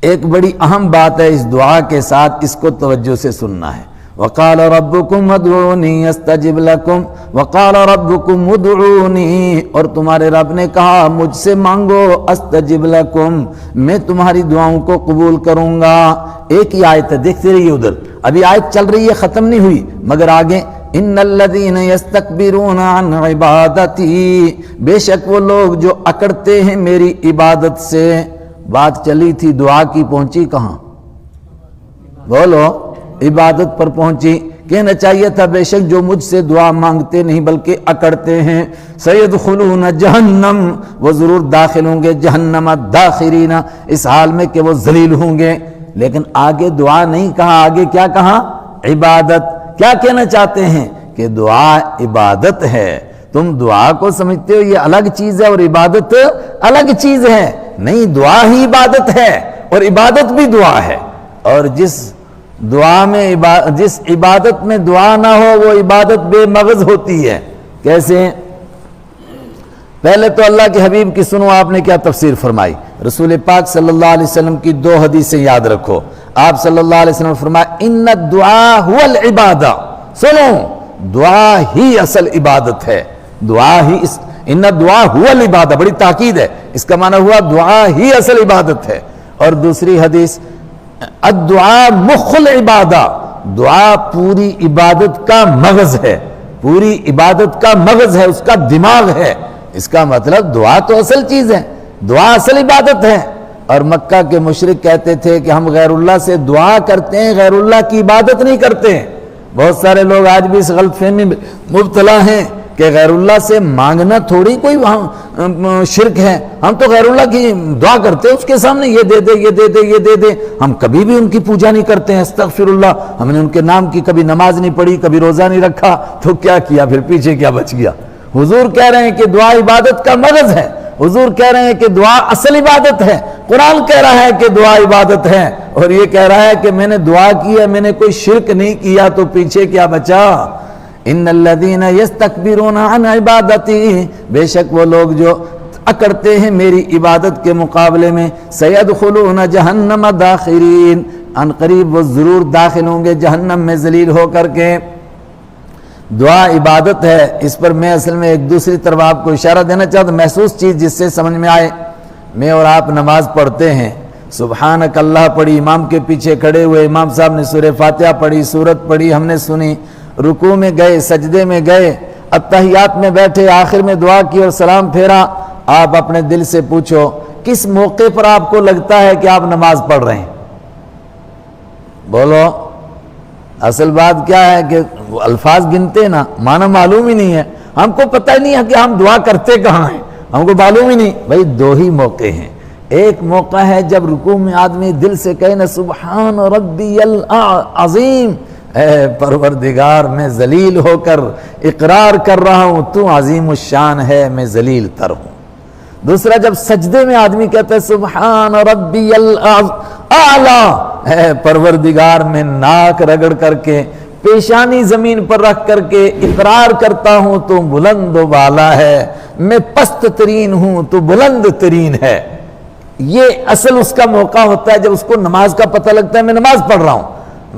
ایک بڑی اہم بات ہے اس دعا کے ساتھ، اس کو توجہ سے سننا ہے۔ وقال ربکم ادعونی استجب لکم، وقال ربکم ادعونی، اور تمہارے رب نے کہا مجھ سے مانگو، استجب لکم، میں تمہاری دعاؤں کو قبول کروں گا۔ ایک ہی آیت ہے، دیکھتے رہیے ادھر، ابھی آیت چل رہی ہے، ختم نہیں ہوئی، مگر آگے ان الذین یستکبرون عن عبادتی، بے شک وہ لوگ جو اکڑتے ہیں میری عبادت سے۔ بات چلی تھی دعا کی، پہنچی کہاں؟ بولو، عبادت پر پہنچی۔ کہنا چاہیے تھا بے شک جو مجھ سے دعا مانگتے نہیں بلکہ اکڑتے ہیں، سیدخلون جہنم، وہ ضرور داخل ہوں گے جہنم داخرین، اس حال میں کہ وہ ذلیل ہوں گے۔ لیکن آگے دعا نہیں کہا، آگے کیا کہا؟ عبادت۔ کیا کہنا چاہتے ہیں؟ کہ دعا عبادت ہے۔ تم دعا کو سمجھتے ہو یہ الگ چیز ہے اور عبادت الگ چیز ہے، نہیں، دعا ہی عبادت ہے اور عبادت بھی دعا ہے۔ اور جس عبادت میں دعا نہ ہو وہ عبادت بے مغز ہوتی ہے۔ کیسے؟ پہلے تو اللہ کے حبیب کی سنو، آپ نے کیا تفسیر فرمائی؟ رسول پاک صلی اللہ علیہ وسلم کی 2 حدیثیں یاد رکھو۔ آپ صلی اللہ علیہ وسلم نے فرمایا ان الدعاء هو العبادہ، سنو، دعا ہی اصل عبادت ہے، دعا ہی ان الدعاء هو العبادہ، بڑی تاکید ہے، اس کا معنی ہوا دعا ہی اصل عبادت ہے۔ اور دوسری حدیث الدعاء مخ العبادہ، دعا پوری عبادت کا مغز ہے، پوری عبادت کا مغز ہے، اس کا دماغ ہے۔ اس کا مطلب دعا تو اصل چیز ہے، دعا اصل عبادت ہے۔ اور مکہ کے مشرک کہتے تھے کہ ہم غیر اللہ سے دعا کرتے ہیں، غیر اللہ کی عبادت نہیں کرتے ہیں۔ بہت سارے لوگ آج بھی اس غلط فہمی میں مبتلا ہیں کہ غیر اللہ سے مانگنا تھوڑی کوئی شرک ہے، ہم تو غیر اللہ کی دعا کرتے ہیں، اس کے سامنے یہ دے دے، یہ دے دے، یہ دے دے، ہم کبھی بھی ان کی پوجا نہیں کرتے ہیں، استغفر اللہ، ہم نے ان کے نام کی کبھی نماز نہیں پڑھی، کبھی روزہ نہیں رکھا، تو کیا کیا پھر، پیچھے کیا بچ گیا؟ حضور کہہ رہے ہیں کہ دعا عبادت کا مغز ہے، حضور کہہ رہے ہیں کہ دعا اصل عبادت ہے، قرآن کہہ رہا ہے کہ دعا عبادت ہے، اور یہ کہہ رہا ہے کہ میں نے دعا کی ہے، میں نے کوئی شرک نہیں کیا، تو پیچھے کیا بچا؟ ان الذین یستکبرون عن عبادتی، بے شک وہ لوگ جو اکڑتے ہیں میری عبادت کے مقابلے میں، سیدخلون جہنم داخرین، ان قریب وہ ضرور داخل ہوں گے جہنم میں ذلیل ہو کر کے۔ دعا عبادت ہے، اس پر میں اصل میں ایک دوسری طرف آپ کو اشارہ دینا چاہتا ہوں، محسوس چیز جس سے سمجھ میں آئے۔ میں اور آپ نماز پڑھتے ہیں، سبحانک اللہ پڑھی، امام کے پیچھے کھڑے ہوئے، امام صاحب نے سورہ فاتحہ پڑھی، سورت پڑھی، ہم نے سنی، رکوع میں گئے، سجدے میں گئے، اتحیات میں بیٹھے، آخر میں دعا کی اور سلام پھیرا۔ آپ اپنے دل سے پوچھو کس موقع پر آپ کو لگتا ہے کہ آپ نماز پڑھ رہے ہیں؟ بولو، اصل بات کیا ہے کہ الفاظ گنتے نا، معنی معلوم ہی نہیں ہے، ہم کو پتہ ہی نہیں ہے کہ ہم دعا کرتے کہاں ہیں، ہم کو معلوم ہی نہیں۔ بھائی 2 ہی موقع ہیں، ایک موقع ہے جب رکوع میں آدمی دل سے کہے نا سبحان ربی العظیم، اے پروردگار میں ذلیل ہو کر اقرار کر رہا ہوں تو عظیم الشان ہے، میں ذلیل تر ہوں۔ دوسرا جب سجدے میں آدمی کہتا ہے سبحان ربی الاعلی، اے پروردگار میں ناک رگڑ کر کے پیشانی زمین پر رکھ کر کے اقرار کرتا ہوں تو بلند و بالا ہے، میں پست ترین ہوں تو بلند ترین ہے۔ یہ اصل اس کا موقع ہوتا ہے جب اس کو نماز کا پتہ لگتا ہے میں نماز پڑھ رہا ہوں،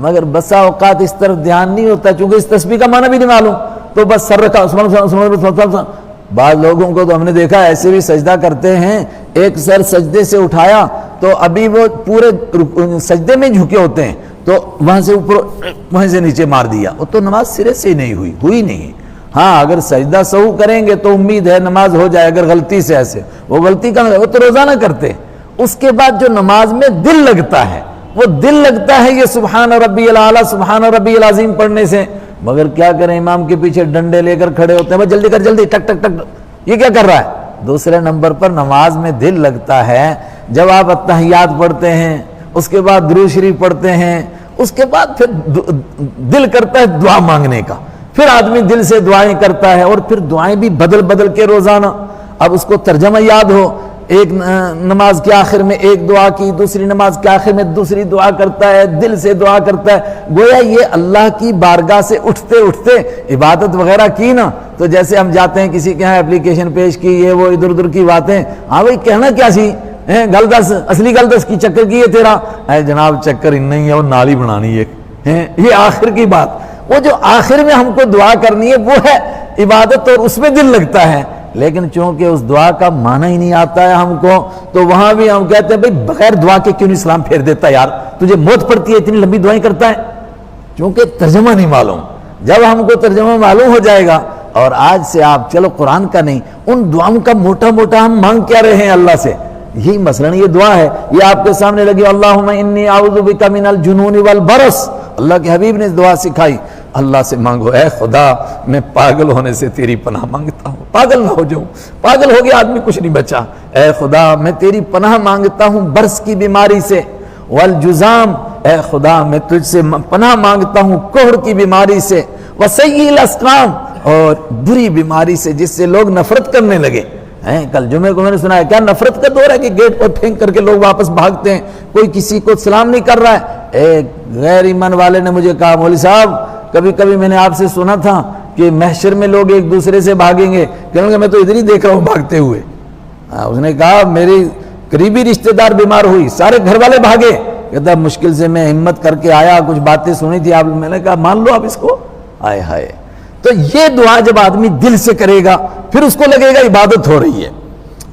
مگر بسا اوقات اس طرف دھیان نہیں ہوتا چونکہ اس تسبیح کا معنی بھی نہیں معلوم، تو بس سر رکھا بعض لوگوں کو تو ہم نے دیکھا ایسے بھی سجدہ کرتے ہیں، ایک سر سجدے سے اٹھایا تو ابھی وہ پورے سجدے میں جھکے ہوتے ہیں تو وہاں سے اوپر وہاں سے نیچے مار دیا، وہ تو نماز سرے سے نہیں ہوئی نہیں۔ ہاں اگر سجدہ سہو کریں گے تو امید ہے نماز ہو جائے، اگر غلطی سے ایسے وہ غلطی کا وہ تو روزانہ کرتے ہیں۔ اس کے بعد جو نماز میں دل لگتا ہے وہ دل لگتا ہے یہ سبحان ربی الاعلیٰ سبحان ربی العظیم پڑھنے سے، مگر کیا کریں امام کے پیچھے ڈنڈے لے کر کھڑے ہوتے ہیں، بس جلدی کر جلدی ٹک ٹک ٹک، یہ کیا کر رہا ہے؟ دوسرے نمبر پر نماز میں دل لگتا ہے جب آپ التحیات پڑھتے ہیں، اس کے بعد درود شریف پڑھتے ہیں، اس کے بعد پھر دل کرتا ہے دعا مانگنے کا، پھر آدمی دل سے دعائیں کرتا ہے اور پھر دعائیں بھی بدل بدل کے روزانہ۔ اب اس کو ترجمہ یاد ہو، ایک نماز کے آخر میں ایک دعا کی، دوسری نماز کے آخر میں دوسری دعا کرتا ہے، دل سے دعا کرتا ہے، گویا یہ اللہ کی بارگاہ سے اٹھتے اٹھتے عبادت وغیرہ کی نا، تو جیسے ہم جاتے ہیں کسی کے ہاں اپلیکیشن پیش کی، یہ وہ ادھر ادھر کی باتیں، ہاں بھائی کہنا کیا سی گل دس، اصلی گل دس کی چکر کی ہے تیرا، اے جناب چکر نہیں ہے، وہ نالی بنانی ہے، یہ آخر کی بات، وہ جو آخر میں ہم کو دعا کرنی ہے وہ ہے عبادت اور اس میں دل لگتا ہے، لیکن چونکہ اس دعا کا معنی ہی نہیں آتا ہے ہم کو، تو وہاں بھی ہم کہتے ہیں بھئی بغیر دعا کے کیوں نہیں سلام پھیر دیتا یار، تجھے موت پڑتی ہے اتنی لمبی دعائیں کرتا ہے، چونکہ ترجمہ نہیں معلوم۔ جب ہم کو ترجمہ معلوم ہو جائے گا، اور آج سے آپ چلو قرآن کا نہیں، ان دعاؤں کا موٹا موٹا ہم مانگ کیا رہے ہیں اللہ سے، یہی مثلاً یہ دعا ہے، یہ آپ کے سامنے لگی، اللہم انی اعوذ بک من الجنون والبرص، اللہ کے حبیب نے اس دعا سکھائی، اللہ سے مانگو اے خدا میں پاگل ہونے سے تیری پناہ مانگتا ہوں، پاگل نہ ہو جاؤں، پاگل ہو گیا آدمی کچھ نہیں بچا، اے خدا میں تیری پناہ مانگتا ہوں برس کی بیماری سے، والجزام اے خدا میں تجھ سے پناہ مانگتا ہوں کوہر کی بیماری سے، وسیء الاسقام اور بری بیماری سے جس سے لوگ نفرت کرنے لگے۔ کل جمعے کو میں نے سنا ہے کیا نفرت کا دور ہے کہ گیٹ پر پھینک کر کے لوگ واپس بھاگتے ہیں، کوئی کسی کو سلام نہیں کر رہا ہے۔ ایک غیر ایمان والے نے مجھے کہا مولوی صاحب کبھی کبھی میں نے آپ سے سنا تھا کہ محشر میں لوگ ایک دوسرے سے بھاگیں گے، کہوں گا میں تو ادھر ہی دیکھ رہا ہوں بھاگتے ہوئے۔ اس نے کہا میری قریبی رشتہ دار بیمار ہوئی، سارے گھر والے بھاگے، کہتا مشکل سے میں ہمت کر کے آیا، کچھ باتیں سنی تھی آپ، میں نے کہا مان لو آپ اس کو، آئے ہائے۔ تو یہ دعا جب آدمی دل سے کرے گا پھر اس کو لگے گا عبادت ہو رہی ہے،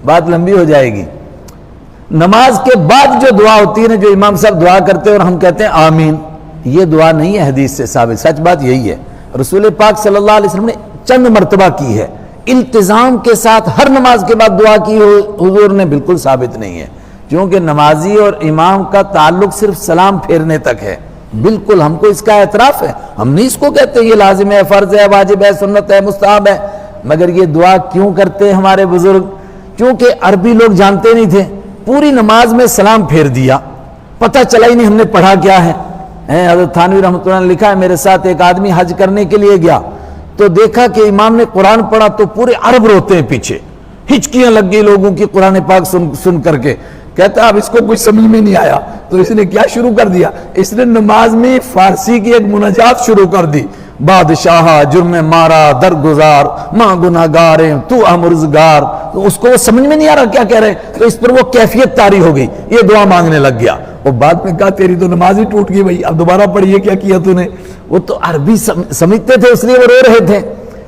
بات لمبی ہو جائے گی۔ نماز کے بعد جو دعا ہوتی ہے نا، جو امام صاحب دعا کرتے ہیں اور ہم کہتے ہیں آمین، یہ دعا نہیں ہے حدیث سے ثابت، سچ بات یہی ہے، رسول پاک صلی اللہ علیہ وسلم نے چند مرتبہ کی ہے، التزام کے ساتھ ہر نماز کے بعد دعا کی حضور نے بالکل ثابت نہیں ہے، کیونکہ نمازی اور امام کا تعلق صرف سلام پھیرنے تک ہے، بالکل ہم کو اس کا اعتراف ہے، ہم نہیں اس کو کہتے یہ لازم ہے، فرض ہے، واجب ہے، سنت ہے، مستحب ہے، مگر یہ دعا کیوں کرتے ہیں ہمارے بزرگ؟ کیونکہ عربی لوگ جانتے نہیں تھے، پوری نماز میں سلام پھیر دیا، پتہ چلا ہی نہیں ہم نے پڑھا کیا ہے۔ حضرت تھانوی رحمۃ اللہ نے لکھا ہے میرے ساتھ ایک آدمی حج کرنے کے لیے گیا تو دیکھا کہ امام نے قرآن پڑھا تو پورے عرب روتے ہیں پیچھے، ہچکیاں لگ گئی لوگوں کی قرآن پاک سن کر کے، کہتا اب اس کو کچھ سمجھ میں نہیں آیا تو اس نے کیا شروع کر دیا، اس نے نماز میں فارسی کی ایک مناجات شروع کر دی، بادشاہ جرم مارا درگزار ماں گناہگاریں تو امرزگار، تو اس کو وہ سمجھ میں نہیں آ رہا کیا کہہ رہے، تو اس پر وہ کیفیت طاری ہو گئی، یہ دعا مانگنے لگ گیا، وہ بعد میں کہا تیری تو نماز ہی ٹوٹ گئی بھائی، اب دوبارہ پڑھیے کیا کیا تو نے، وہ تو عربی سمجھتے تھے اس لیے وہ رو رہے تھے۔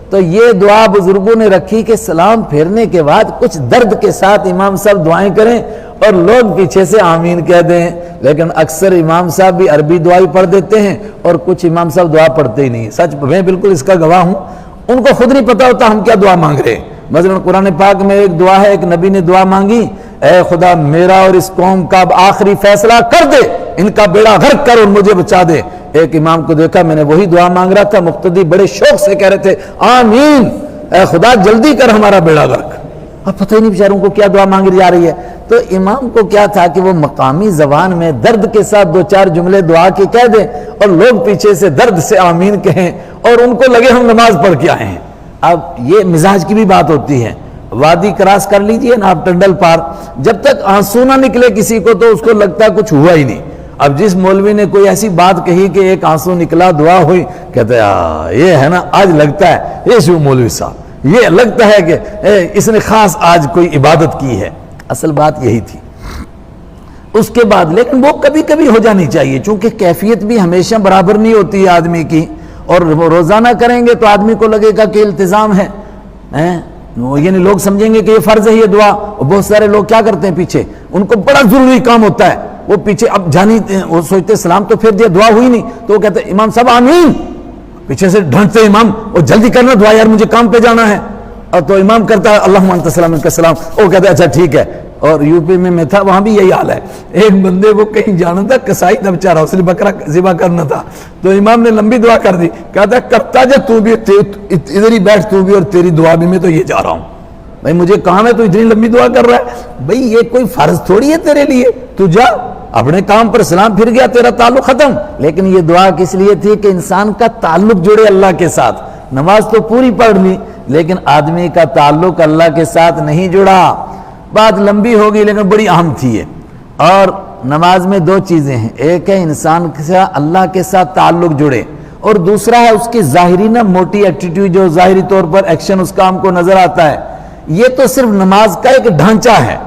تو یہ دعا بزرگوں نے رکھی کہ سلام پھیرنے کے بعد کچھ درد کے ساتھ امام صاحب دعائیں کریں اور لوگ پیچھے سے آمین کہہ دیں، لیکن اکثر امام صاحب بھی عربی دعائی پڑھ دیتے ہیں اور کچھ امام صاحب دعا پڑھتے ہی نہیں، سچ میں بالکل اس کا گواہ ہوں، ان کو خود نہیں پتا ہوتا ہم کیا دعا مانگ رہے ہیں۔ مثلا قرآن پاک میں ایک دعا ہے، ایک نبی نے دعا مانگی، اے خدا میرا اور اس قوم کا اب آخری فیصلہ کر دے، ان کا بیڑا غرق کر اور مجھے بچا دے۔ ایک امام کو دیکھا میں نے وہی دعا مانگ رہا تھا، مقتدی بڑے شوق سے کہہ رہے تھے آمین، اے خدا جلدی کر ہمارا بیڑا غرق۔ اب پتہ ہی نہیں بیچاروں کو کیا دعا مانگی جا رہی ہے۔ تو امام کو کیا تھا کہ وہ مقامی زبان میں درد کے ساتھ دو چار جملے دعا کے کہہ دیں اور لوگ پیچھے سے درد سے آمین کہیں اور ان کو لگے ہم نماز پڑھ کے آئے ہیں۔ اب یہ مزاج کی بھی بات ہوتی ہے، وادی کراس کر لیجئے نا آپ ٹنڈل پار، جب تک آنسو نہ نکلے کسی کو تو اس کو لگتا کچھ ہوا ہی نہیں، اب جس مولوی نے کوئی ایسی بات کہی کہ ایک آنسو نکلا، دعا ہوئی، کہتے ہیں یہ ہے نا آج لگتا ہے یہ شو مولوی صاحب، یہ لگتا ہے کہ اس نے خاص آج کوئی عبادت کی ہے۔ اصل بات یہی تھی۔ اس کے بعد لیکن وہ کبھی کبھی ہو جانی چاہیے، چونکہ کیفیت بھی ہمیشہ برابر نہیں ہوتی ہے آدمی کی، اور روزانہ کریں گے تو آدمی کو لگے گا کہ التزام ہے، یعنی لوگ سمجھیں گے کہ یہ فرض ہے یہ دعا۔ بہت سارے لوگ کیا کرتے ہیں پیچھے، ان کو بڑا ضروری کام ہوتا ہے، وہ پیچھے اب جانی وہ سوچتے سلام تو پھر دیا، دعا ہوئی نہیں، تو وہ کہتے ہیں امام صاحب آمین، پیچھے سے ڈھانٹتے امام، وہ جلدی کرنا دعا یار مجھے کام پہ جانا ہے، اور تو امام کرتا ہے اللہم انت السلام منک السلام، وہ کہتے ہیں اچھا ٹھیک ہے۔ اور یو پی میں تھا، وہاں بھی یہی حال ہے، ایک بندے کو کہیں جانا تھا، کسائی تھا بیچارہ، اس نے بکرا ذبح کرنا تھا، تو امام نے لمبی دعا کر دی، کہتا ہے کرتا جا تو بھی ادھر ہی بیٹھ تو بھی، اور تیری دعا بھی میں تو یہ جا رہا ہوں، بھائی مجھے کام ہے تو اتنی لمبی دعا کر رہا ہے، بھائی یہ کوئی فرض تھوڑی ہے تیرے لیے، تو جا اپنے کام پر سلام پھر گیا، تیرا تعلق ختم۔ لیکن یہ دعا کس لیے تھی کہ انسان کا تعلق جڑے اللہ کے ساتھ۔ نماز تو پوری پڑھ لی لیکن آدمی کا تعلق اللہ کے ساتھ نہیں جڑا۔ بات لمبی ہوگی لیکن بڑی اہم تھی یہ۔ اور نماز میں دو چیزیں ہیں، ایک ہے انسان کا اللہ کے ساتھ تعلق جڑے، اور دوسرا ہے اس کی ظاہری موٹی ایٹیٹیوڈ، جو ظاہری طور پر ایکشن اس کا ہم کو نظر آتا ہے۔ یہ تو صرف نماز کا ایک ڈھانچہ ہے،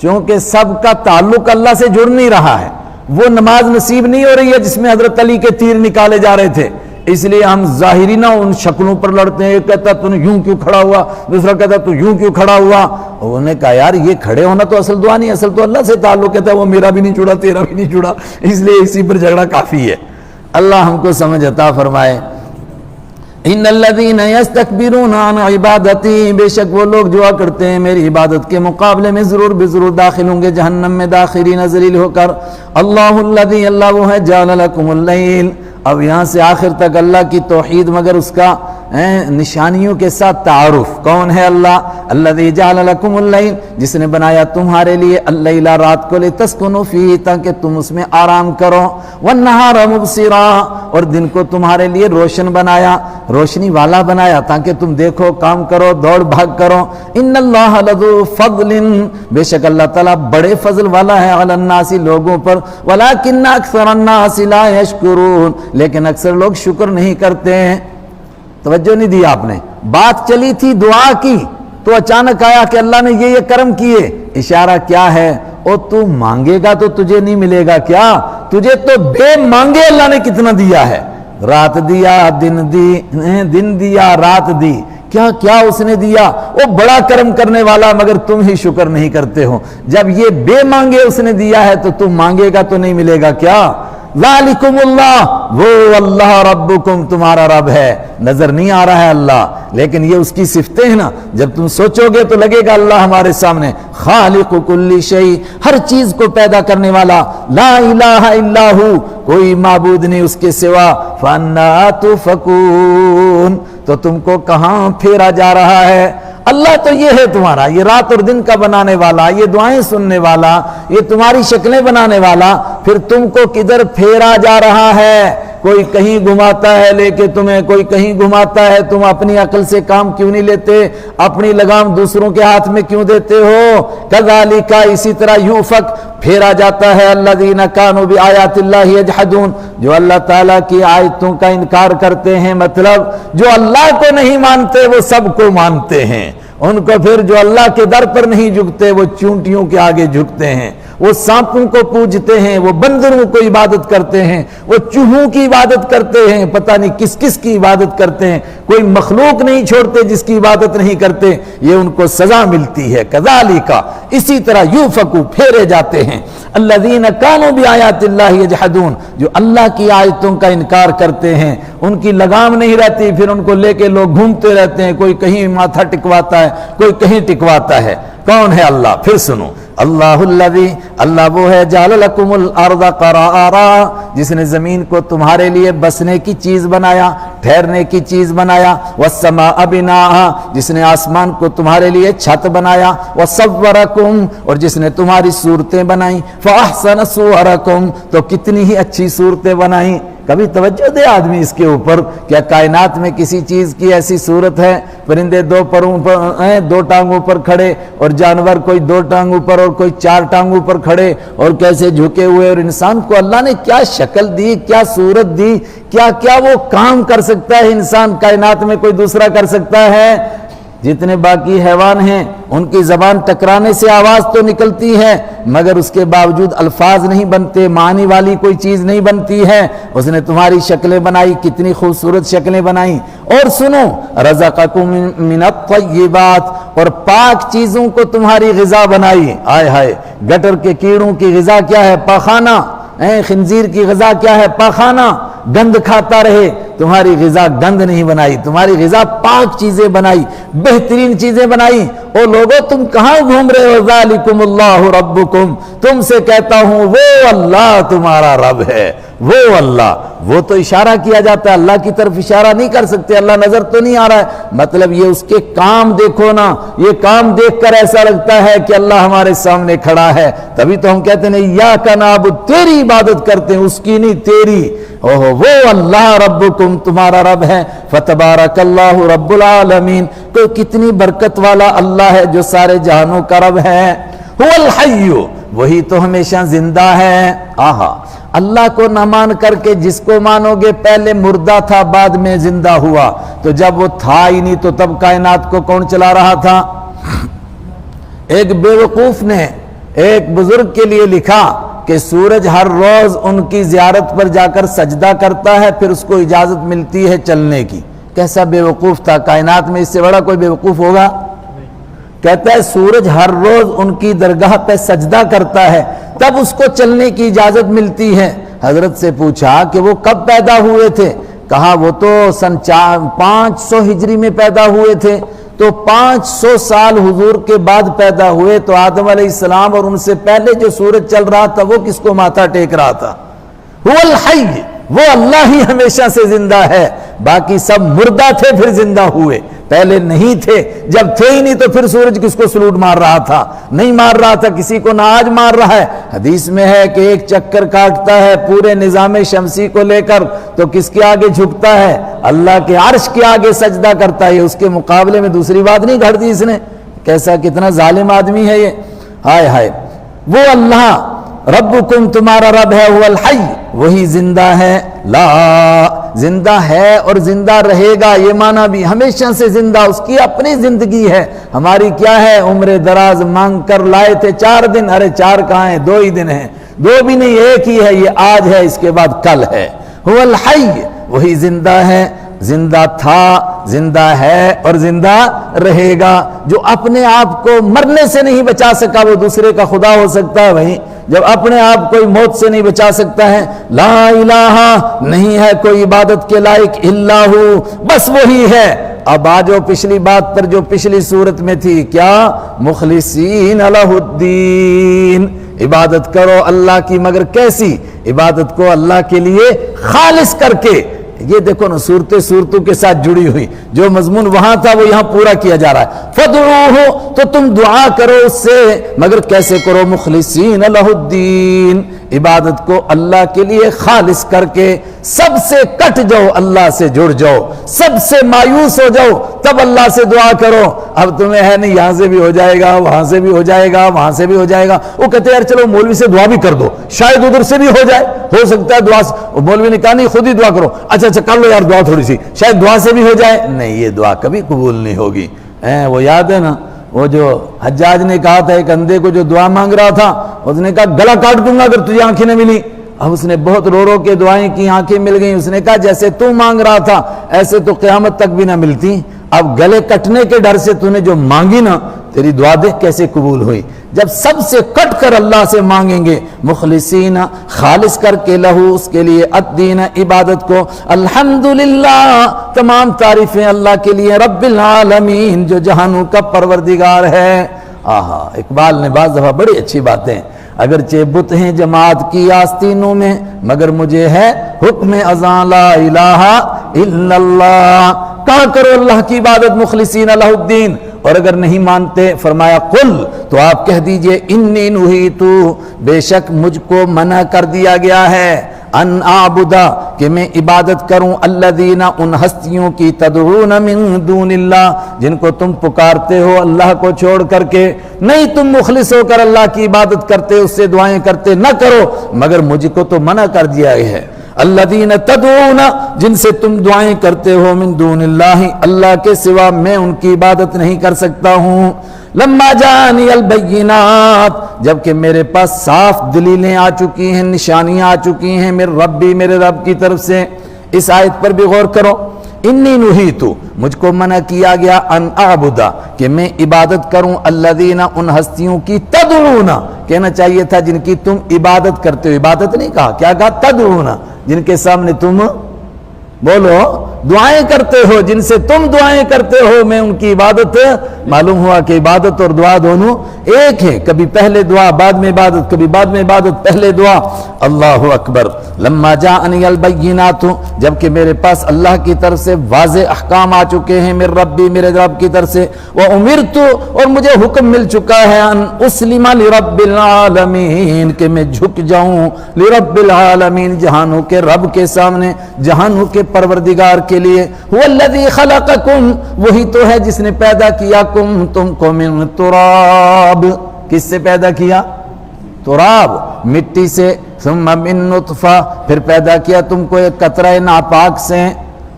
چونکہ سب کا تعلق اللہ سے جڑ نہیں رہا ہے، وہ نماز نصیب نہیں ہو رہی ہے جس میں حضرت علی کے تیر نکالے جا رہے تھے، اس لیے ہم ظاہری ان شکلوں پر لڑتے ہیں۔ ایک کہتا تو نے یوں کیوں کھڑا ہوا، دوسرا کہتا تو یوں کیوں کھڑا ہوا۔ انہوں نے کہا یار یہ کھڑے ہونا تو اصل دعا نہیں، اصل تو اللہ سے تعلق کہتا ہے، وہ میرا بھی نہیں جڑا تیرا بھی نہیں جڑا، اس لیے اسی پر جھگڑا کافی ہے۔ اللہ ہم کو سمجھ عطا فرمائے۔ ان الذين يستكبرون عن عبادتي، بے شک وہ لوگ جو کرتے ہیں میری عبادت کے مقابلے میں ضرور بضرور داخل ہوں گے جہنم میں داخرین ذلیل ہو کر۔ اللہ الذي، اللہ وہ ہے جعل لكم الليل، اب یہاں سے آخر تک اللہ کی توحید مگر اس کا نشانیوں کے ساتھ تعارف۔ کون ہے اللہ؟ الذی جعل لکم اللیل، جس نے بنایا تمہارے لیے اللیل، رات کو، لتسکنوا فیہ، تاکہ تم اس میں آرام کرو، والنہار مبصرا، اور دن کو تمہارے لیے روشن بنایا، روشنی والا بنایا تاکہ تم دیکھو، کام کرو، دوڑ بھاگ کرو۔ ان اللہ لذو فضل، بے شک اللہ تعالیٰ بڑے فضل والا ہے، علی الناس، لوگوں پر، ولکن اکثر الناس لا یشکرون، لیکن اکثر لوگ شکر نہیں کرتے ہیں۔ توجہ نہیں دی آپ نے، بات چلی تھی دعا کی تو اچانک آیا کہ اللہ نے یہ کرم کیے، اشارہ کیا ہے؟ اور تو مانگے گا تو تجھے نہیں ملے گا کیا؟ تجھے تو بے مانگے اللہ نے کتنا دیا ہے، رات دیا، دن دیا، رات دی، کیا کیا اس نے دیا، وہ بڑا کرم کرنے والا، مگر تم ہی شکر نہیں کرتے ہو۔ جب یہ بے مانگے اس نے دیا ہے تو تم مانگے گا تو نہیں ملے گا کیا؟ ذالکم اللہ، وہ اللہ ربکم، تمہارا رب ہے، نظر نہیں آ رہا ہے اللہ، لیکن یہ اس کی صفتیں ہیں نا، جب تم سوچو گے تو لگے گا اللہ ہمارے سامنے، خالق کل شیء، ہر چیز کو پیدا کرنے والا، لا الہ الا ہو، کوئی معبود نہیں اس کے سوا، فانا تؤفکون، تو تم کو کہاں پھیرا جا رہا ہے؟ اللہ تو یہ ہے تمہارا، یہ رات اور دن کا بنانے والا، یہ دعائیں سننے والا، یہ تمہاری شکلیں بنانے والا، پھر تم کو کدھر پھیرا جا رہا ہے؟ کوئی کہیں گھماتا ہے لے کے تمہیں، کوئی کہیں گھماتا ہے، تم اپنی عقل سے کام کیوں نہیں لیتے؟ اپنی لگام دوسروں کے ہاتھ میں کیوں دیتے ہو؟ کذالک، اسی طرح یوفک، پھیرا جاتا ہے، الذین کانوا بآیات اللہ یجحدون، جو اللہ تعالیٰ کی آیتوں کا انکار کرتے ہیں، مطلب جو اللہ کو نہیں مانتے وہ سب کو مانتے ہیں، ان کو پھر جو اللہ کے در پر نہیں جھکتے وہ چونٹیوں کے آگے جھکتے ہیں، وہ سانپوں کو پوجتے ہیں، وہ بندروں کو عبادت کرتے ہیں، وہ چوہوں کی عبادت کرتے ہیں، پتہ نہیں کس کس کی عبادت کرتے ہیں، کوئی مخلوق نہیں چھوڑتے جس کی عبادت نہیں کرتے، یہ ان کو سزا ملتی ہے۔ کذالک، اسی طرح یوفکو، پھیرے جاتے ہیں، الذین کانوا بآیات اللہ یجحدون، جو اللہ کی آیتوں کا انکار کرتے ہیں، ان کی لگام نہیں رہتی، پھر ان کو لے کے لوگ گھومتے رہتے ہیں، کوئی کہیں ماتھا ٹکواتا ہے، کوئی کہیں ٹکواتا ہے۔ کون ہے اللہ؟ پھر سنو، اللہ الذی، اللہ وہ ہے، جعل لکم الارض قرارا، جس نے زمین کو تمہارے لیے بسنے کی چیز بنایا، ٹھہرنے کی چیز بنایا، والسماء بناء، جس نے آسمان کو تمہارے لیے چھت بنایا، وصورکم، اور جس نے تمہاری صورتیں بنائیں، فاحسن صورکم، تو کتنی ہی اچھی صورتیں بنائیں۔ کبھی توجہ دے آدمی اس کے اوپر. کیا کائنات میں کسی چیز کی ایسی صورت ہے؟ پرندے دو پروں پر دو ٹانگوں پر کھڑے، اور جانور کوئی دو ٹانگوں پر اور کوئی چار ٹانگوں پر کھڑے اور کیسے جھکے ہوئے. اور انسان کو اللہ نے کیا شکل دی، کیا صورت دی، کیا کیا وہ کام کر سکتا ہے انسان کائنات میں کوئی دوسرا کر سکتا ہے؟ جتنے باقی حیوان ہیں ان کی زبان ٹکرانے سے آواز تو نکلتی ہے، مگر اس کے باوجود الفاظ نہیں بنتے، معنی والی کوئی چیز نہیں بنتی ہے. اس نے تمہاری شکلیں بنائی، کتنی خوبصورت شکلیں بنائی. اور سنو، رزقکم من الطیبات، اور پاک چیزوں کو تمہاری غذا بنائی. آئے ہائے، گٹر کے کیڑوں کی غذا کیا ہے؟ پاخانہ. خنزیر کی غذا کیا ہے؟ پاخانہ. گند کھاتا رہے، تمہاری غذا گند نہیں بنائی، تمہاری غذا پاک چیزیں بنائی، بہترین چیزیں بنائی. او لوگو تم کہاں گھوم رہے ہو؟ ذالکم اللہ ربکم، تم سے کہتا ہوں وہ اللہ تمہارا رب ہے، وہ اللہ. وہ تو اشارہ کیا جاتا ہے، اللہ کی طرف اشارہ نہیں کر سکتے، اللہ نظر تو نہیں آ رہا ہے. مطلب یہ اس کے کام دیکھو نا، یہ کام دیکھ کر ایسا لگتا ہے کہ اللہ ہمارے سامنے کھڑا ہے. تبھی تو ہم کہتے ہیں ایاک نعبد، تیری عبادت کرتے ہیں، اس کی نہیں تیری. اوہ وہ اللہ ربکم تمہارا رب ہے. فتبارک اللہ رب العالمین، تو کتنی برکت والا اللہ ہے جو سارے جہانوں کا رب ہے. هو الحی، وہی تو ہمیشہ زندہ ہے. آہا، اللہ کو نہ مان کر کے جس کو مانو گے پہلے مردہ تھا بعد میں زندہ ہوا، تو جب وہ تھا ہی نہیں تو تب کائنات کو کون چلا رہا تھا؟ ایک بیوقوف نے ایک بزرگ کے لیے لکھا کہ سورج ہر روز ان کی زیارت پر جا کر سجدہ کرتا ہے، پھر اس کو اجازت ملتی ہے چلنے کی. کیسا بیوقوف تھا؟ کائنات میں اس سے بڑا کوئی بیوقوف ہوگا؟ کہتا ہے سورج ہر روز ان کی درگاہ پہ سجدہ کرتا ہے، تب اس کو چلنے کی اجازت ملتی ہے. حضرت سے پوچھا کہ وہ کب پیدا ہوئے تھے؟ کہا وہ تو سن 500 ہجری میں پیدا ہوئے تھے. تو 500 سال حضور کے بعد پیدا ہوئے، تو آدم علیہ السلام اور ان سے پہلے جو سورج چل رہا تھا وہ کس کو ماتھا ٹیک رہا تھا؟ هو الحی، وہ اللہ ہی ہمیشہ سے زندہ ہے. باقی سب مردہ تھے پھر زندہ ہوئے، پہلے نہیں تھے. جب تھے ہی نہیں تو پھر سورج کس کو سلوٹ مار رہا تھا؟ نہیں مار رہا تھا کسی کو، نہ آج مار رہا ہے. حدیث میں ہے کہ ایک چکر کاٹتا ہے پورے نظام شمسی کو لے کر تو کس کے آگے جھکتا ہے؟ اللہ کے عرش کے آگے سجدہ کرتا ہے. اس کے مقابلے میں دوسری بات نہیں گھڑ دی اس نے. کیسا کتنا ظالم آدمی ہے یہ. ہائے ہائے، وہ اللہ ربکم تمہارا رب ہے. هو الحی، وہی زندہ ہے. لا، زندہ ہے اور زندہ رہے گا، یہ معنی بھی ہمیشہ سے زندہ، اس کی اپنی زندگی ہے. ہماری کیا ہے؟ عمر دراز مانگ کر لائے تھے 4 دن، ارے 4 کہاں ہیں، 2 ہی دن ہیں. 2 بھی نہیں، ایک ہی ہے. یہ آج ہے، اس کے بعد کل ہے. هو الحی، وہی زندہ ہے، زندہ تھا، زندہ ہے اور زندہ رہے گا. جو اپنے آپ کو مرنے سے نہیں بچا سکا وہ دوسرے کا خدا ہو سکتا ہے؟ وہی جب اپنے آپ کوئی موت سے نہیں بچا سکتا ہے. لا الہ، نہیں ہے کوئی عبادت کے لائق الا ہو، بس وہی ہے. اب آجو پچھلی بات پر جو پچھلی صورت میں تھی، کیا؟ مخلصین لہ الدین، عبادت کرو اللہ کی، مگر کیسی عبادت کو؟ اللہ کے لیے خالص کر کے. یہ دیکھو نا، صورتوں کے ساتھ جڑی ہوئی، جو مضمون وہاں تھا وہ یہاں پورا کیا جا رہا ہے. فَدْعُوهُ، تو تم دعا کرو اس سے، مگر کیسے کرو؟ مخلصین لہ الدین، عبادت کو اللہ کے لیے خالص کر کے. سب سے کٹ جاؤ، اللہ سے جڑ جاؤ، سب سے مایوس ہو جاؤ، تب اللہ سے دعا کرو. اب تمہیں ہے نہیں، یہاں سے بھی ہو جائے گا، وہاں سے بھی ہو جائے گا، وہاں سے بھی ہو جائے گا. وہ کہتے ہیں یار چلو مولوی سے دعا بھی کر دو، شاید ادھر سے بھی ہو جائے، ہو سکتا ہے دعا سے. مولوی نے کہا نہیں خود ہی دعا کرو. اچھا کر لو یار دعا تھوڑی سی، شاید دعا سے بھی ہو جائے. نہیں، یہ دعا کبھی قبول نہیں ہوگی. وہ یاد ہے نا، وہ جو حجاج نے کہا تھا ایک اندھے کو جو دعا مانگ رہا تھا، اس نے کہا گلا کاٹ دوں گا اگر تجھے آنکھیں نہ ملی. اب اس نے بہت رو رو کے دعائیں کی، آنکھیں مل گئیں. اس نے کہا جیسے تو مانگ رہا تھا ایسے تو قیامت تک بھی نہ ملتی. اب گلے کٹنے کے ڈر سے تو نے جو مانگی نا، تیری دعا دیکھ کیسے قبول ہوئی. جب سب سے کٹ کر اللہ سے مانگیں گے، مخلصین، خالص کر کے لہو، اس کے لیے، الدین، عبادت کو. الحمدللہ، تمام تعریفیں اللہ کے لیے، رب العالمین، جو جہانوں کا پروردگار ہے. آہا، اقبال نے بعض دفعہ بڑی اچھی باتیں، اگرچہ بت ہیں جماعت کی آستینوں میں، مگر مجھے ہے حکم اذاں لا الہ الا اللہ. کہا کرو اللہ کی عبادت مخلصین لہ الدین. اور اگر نہیں مانتے، فرمایا قل، تو آپ کہہ دیجئے انی نہیتو، بے شک مجھ کو منع کر دیا گیا ہے، ان اعبدا، کہ میں عبادت کروں الذین ان ہستیوں کی تدعون من دون اللہ جن کو تم پکارتے ہو اللہ کو چھوڑ کر کے، نہیں تم مخلص ہو کر اللہ کی عبادت کرتے اس سے دعائیں کرتے، نہ کرو، مگر مجھ کو تو منع کر دیا ہے۔ الذین تدعون جن سے تم دعائیں کرتے ہو من دون اللہ اللہ کے سوا میں ان کی عبادت نہیں کر سکتا ہوں۔ لما جانی البینات جبکہ میرے پاس صاف دلیلیں آ چکی ہیں، نشانیاں آ چکی ہیں میرے ربی میرے رب کی طرف سے۔ اس آیت پر بھی غور کرو، انی نہیتو مجھ کو منع کیا گیا ان اعبدا کہ میں عبادت کروں الذین ان ہستیوں کی تدعون کہنا چاہیے تھا جن کی تم عبادت کرتے ہو، عبادت نہیں کہا، کیا کہا؟ تدعون جن کے سامنے تم بولو دعائیں کرتے ہو، جن سے تم دعائیں کرتے ہو میں ان کی عبادت۔ معلوم ہوا کہ عبادت اور دعا دونوں ایک ہے، کبھی پہلے دعا بعد میں عبادت، کبھی بعد میں عبادت پہلے دعا۔ اللہ اکبر۔ لما جاءنی البینات جبکہ میرے پاس اللہ کی طرف سے واضح احکام آ چکے ہیں میرے ربی میرے رب کی طرف سے، وامرت اور مجھے حکم مل چکا ہے ان اسلم لرب العالمین کہ میں جھک جاؤں لرب العالمین جہانوں کے رب کے سامنے، جہانوں کے پروردگار کے لیے۔ هو الذی خلقکم وہی تو ہے جس نے پیدا کیا تم کو من تراب کس سے پیدا کیا؟ تراب مٹی سے، ثم من نطفہ پھر پیدا کیا تم کو ایک قطرہ ناپاک سے،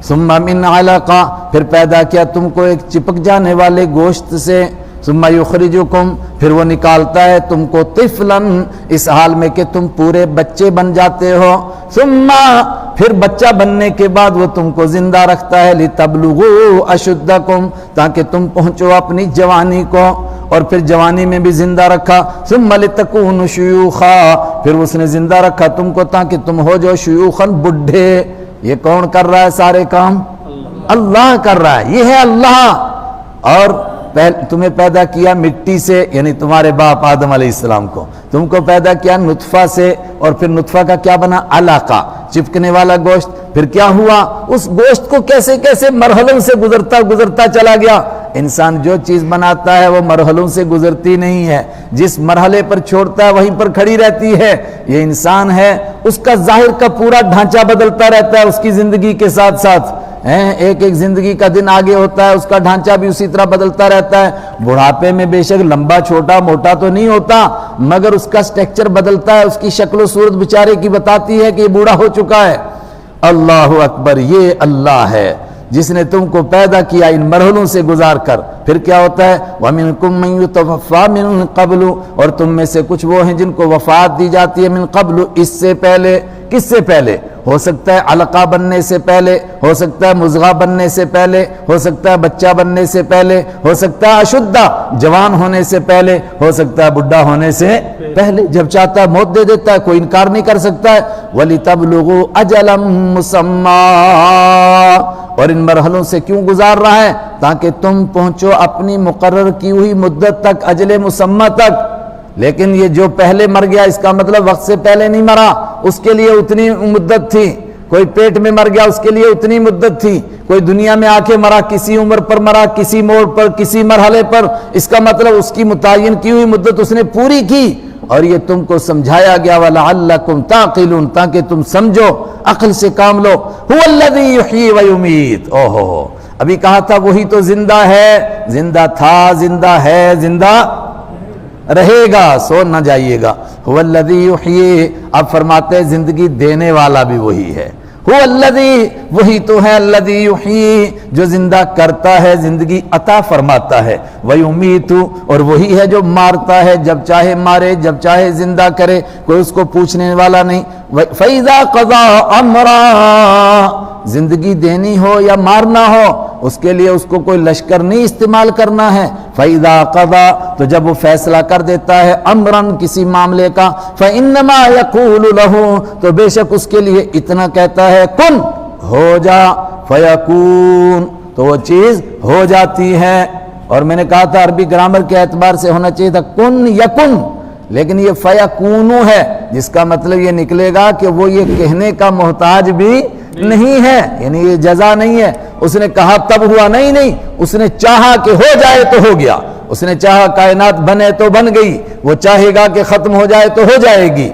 ثم من علقہ پھر پیدا کیا تم کو ایک چپک جانے والے گوشت سے، ثم یخرجکم پھر وہ نکالتا ہے تم کو طفلا اس حال میں کہ تم پورے بچے بن جاتے ہو، ثم پھر بچہ بننے کے بعد وہ تم کو زندہ رکھتا ہے لتبلغوا اشدکم تاکہ تم پہنچو اپنی جوانی کو، اور پھر جوانی میں بھی زندہ رکھا، ثم لتکونوا شیوخا پھر اس نے زندہ رکھا تم کو تاکہ تم ہو جو شیوخا بڈھے۔ یہ کون کر رہا ہے سارے کام؟ اللہ کر رہا ہے، یہ ہے اللہ۔ اور تمہیں پیدا کیا مٹی سے یعنی تمہارے باپ آدم علیہ السلام کو، تم کو پیدا کیا نطفہ سے، اور پھر نطفہ کا کیا بنا؟ علاقہ چپکنے والا گوشت۔ پھر کیا ہوا؟ اس گوشت کو کیسے کیسے مرحلوں سے گزرتا چلا گیا۔ انسان جو چیز بناتا ہے وہ مرحلوں سے گزرتی نہیں ہے، جس مرحلے پر چھوڑتا ہے وہیں پر کھڑی رہتی ہے۔ یہ انسان ہے، اس کا ظاہر کا پورا ڈھانچہ بدلتا رہتا ہے اس کی زندگی کے ساتھ ساتھ، ایک ایک زندگی کا دن آگے ہوتا ہے، اس کا ڈھانچہ بھی اسی طرح بدلتا رہتا ہے۔ بڑھاپے میں بے شک لمبا چھوٹا موٹا تو نہیں ہوتا، مگر اس کا سٹرکچر بدلتا ہے، اس کی شکل و صورت بیچارے کی بتاتی ہے کہ یہ بوڑھا ہو چکا ہے۔ اللہ اکبر، یہ اللہ ہے جس نے تم کو پیدا کیا ان مرحلوں سے گزار کر۔ پھر کیا ہوتا ہے؟ وَمِنْكُمْ مَنْ يُتَوَفَّى مِنْ قَبْلُ اور تم میں سے کچھ وہ ہیں جن کو وفات دی جاتی ہے من قبل اس سے پہلے۔ کس سے پہلے؟ ہو سکتا ہے علقہ بننے سے پہلے، ہو سکتا ہے مضغہ بننے سے پہلے، ہو سکتا ہے بچہ بننے سے پہلے، ہو سکتا ہے اشدہ جوان ہونے سے پہلے، ہو سکتا ہے بڈھا ہونے سے پہلے۔ جب چاہتا ہے موت دے دیتا ہے، کوئی انکار نہیں کر سکتا ہے۔ وَلِتَبْلُغُوا أَجَلًا مُّسَمًّى اور ان مرحلوں سے کیوں گزار رہا ہے؟ تاکہ تم پہنچو اپنی مقرر کی ہوئی مدت تک، اجل مسمى تک۔ لیکن یہ جو پہلے مر گیا اس کا مطلب وقت سے پہلے نہیں مرا، اس کے لیے اتنی مدت تھی۔ کوئی پیٹ میں مر گیا اس کے لیے اتنی مدت تھی، کوئی دنیا میں آ کے مرا، کسی عمر پر مرا، کسی موڑ پر، کسی مرحلے پر، اس کا مطلب اس کی متعین کی ہوئی مدت اس نے پوری کی۔ اور یہ تم کو سمجھایا گیا وَلَعَلَّكُمْ تَعْقِلُونَ تاکہ تم سمجھو، عقل سے کام لو۔ هُوَ الَّذِي يُحْيِي وَيُمِيتُ ابھی کہا تھا وہی تو زندہ ہے، زندہ تھا، زندہ ہے، زندہ رہے گا، سو نہ جائیے گا۔ هُوَ الَّذِي يُحْيِي اب فرماتے ہیں زندگی دینے والا بھی وہی ہے۔ هُوَ الَّذِي وہی تو ہے الَّذِي يُحْيِي جو زندہ کرتا ہے، زندگی عطا فرماتا ہے، وَيُمِيتُ اور وہی ہے جو مارتا ہے، جب چاہے مارے جب چاہے زندہ کرے، کوئی اس کو پوچھنے والا نہیں۔ فَإِذَا قَضَىٰ أَمْرًا زندگی دینی ہو یا مارنا ہو اس کے لیے اس کو کوئی لشکر نہیں استعمال کرنا ہے۔ فَإِذَا قَضَىٰ تو جب وہ فیصلہ کر دیتا ہے امرن کسی معاملے کا، فَإِنَّمَا يَقُولُ لَهُ تو بے شک اس کے لیے اتنا کہتا ہے کن ہو جا، فَيَكُونُ تو وہ چیز ہو جاتی ہے۔ اور میں نے کہا تھا عربی گرامر کے اعتبار سے ہونا چاہیے تھا کن یکن، لیکن یہ فَيَكُونُ ہے جس کا مطلب یہ نکلے گا کہ وہ یہ کہنے کا محتاج بھی نہیں ہے، یعنی یہ جزا نہیں ہے۔ اس نے کہا تب ہوا، نہیں، اس نے چاہا کہ ہو جائے تو ہو گیا، اس نے چاہا کائنات بنے تو بن گئی، وہ چاہے گا کہ ختم ہو جائے تو ہو جائے گی۔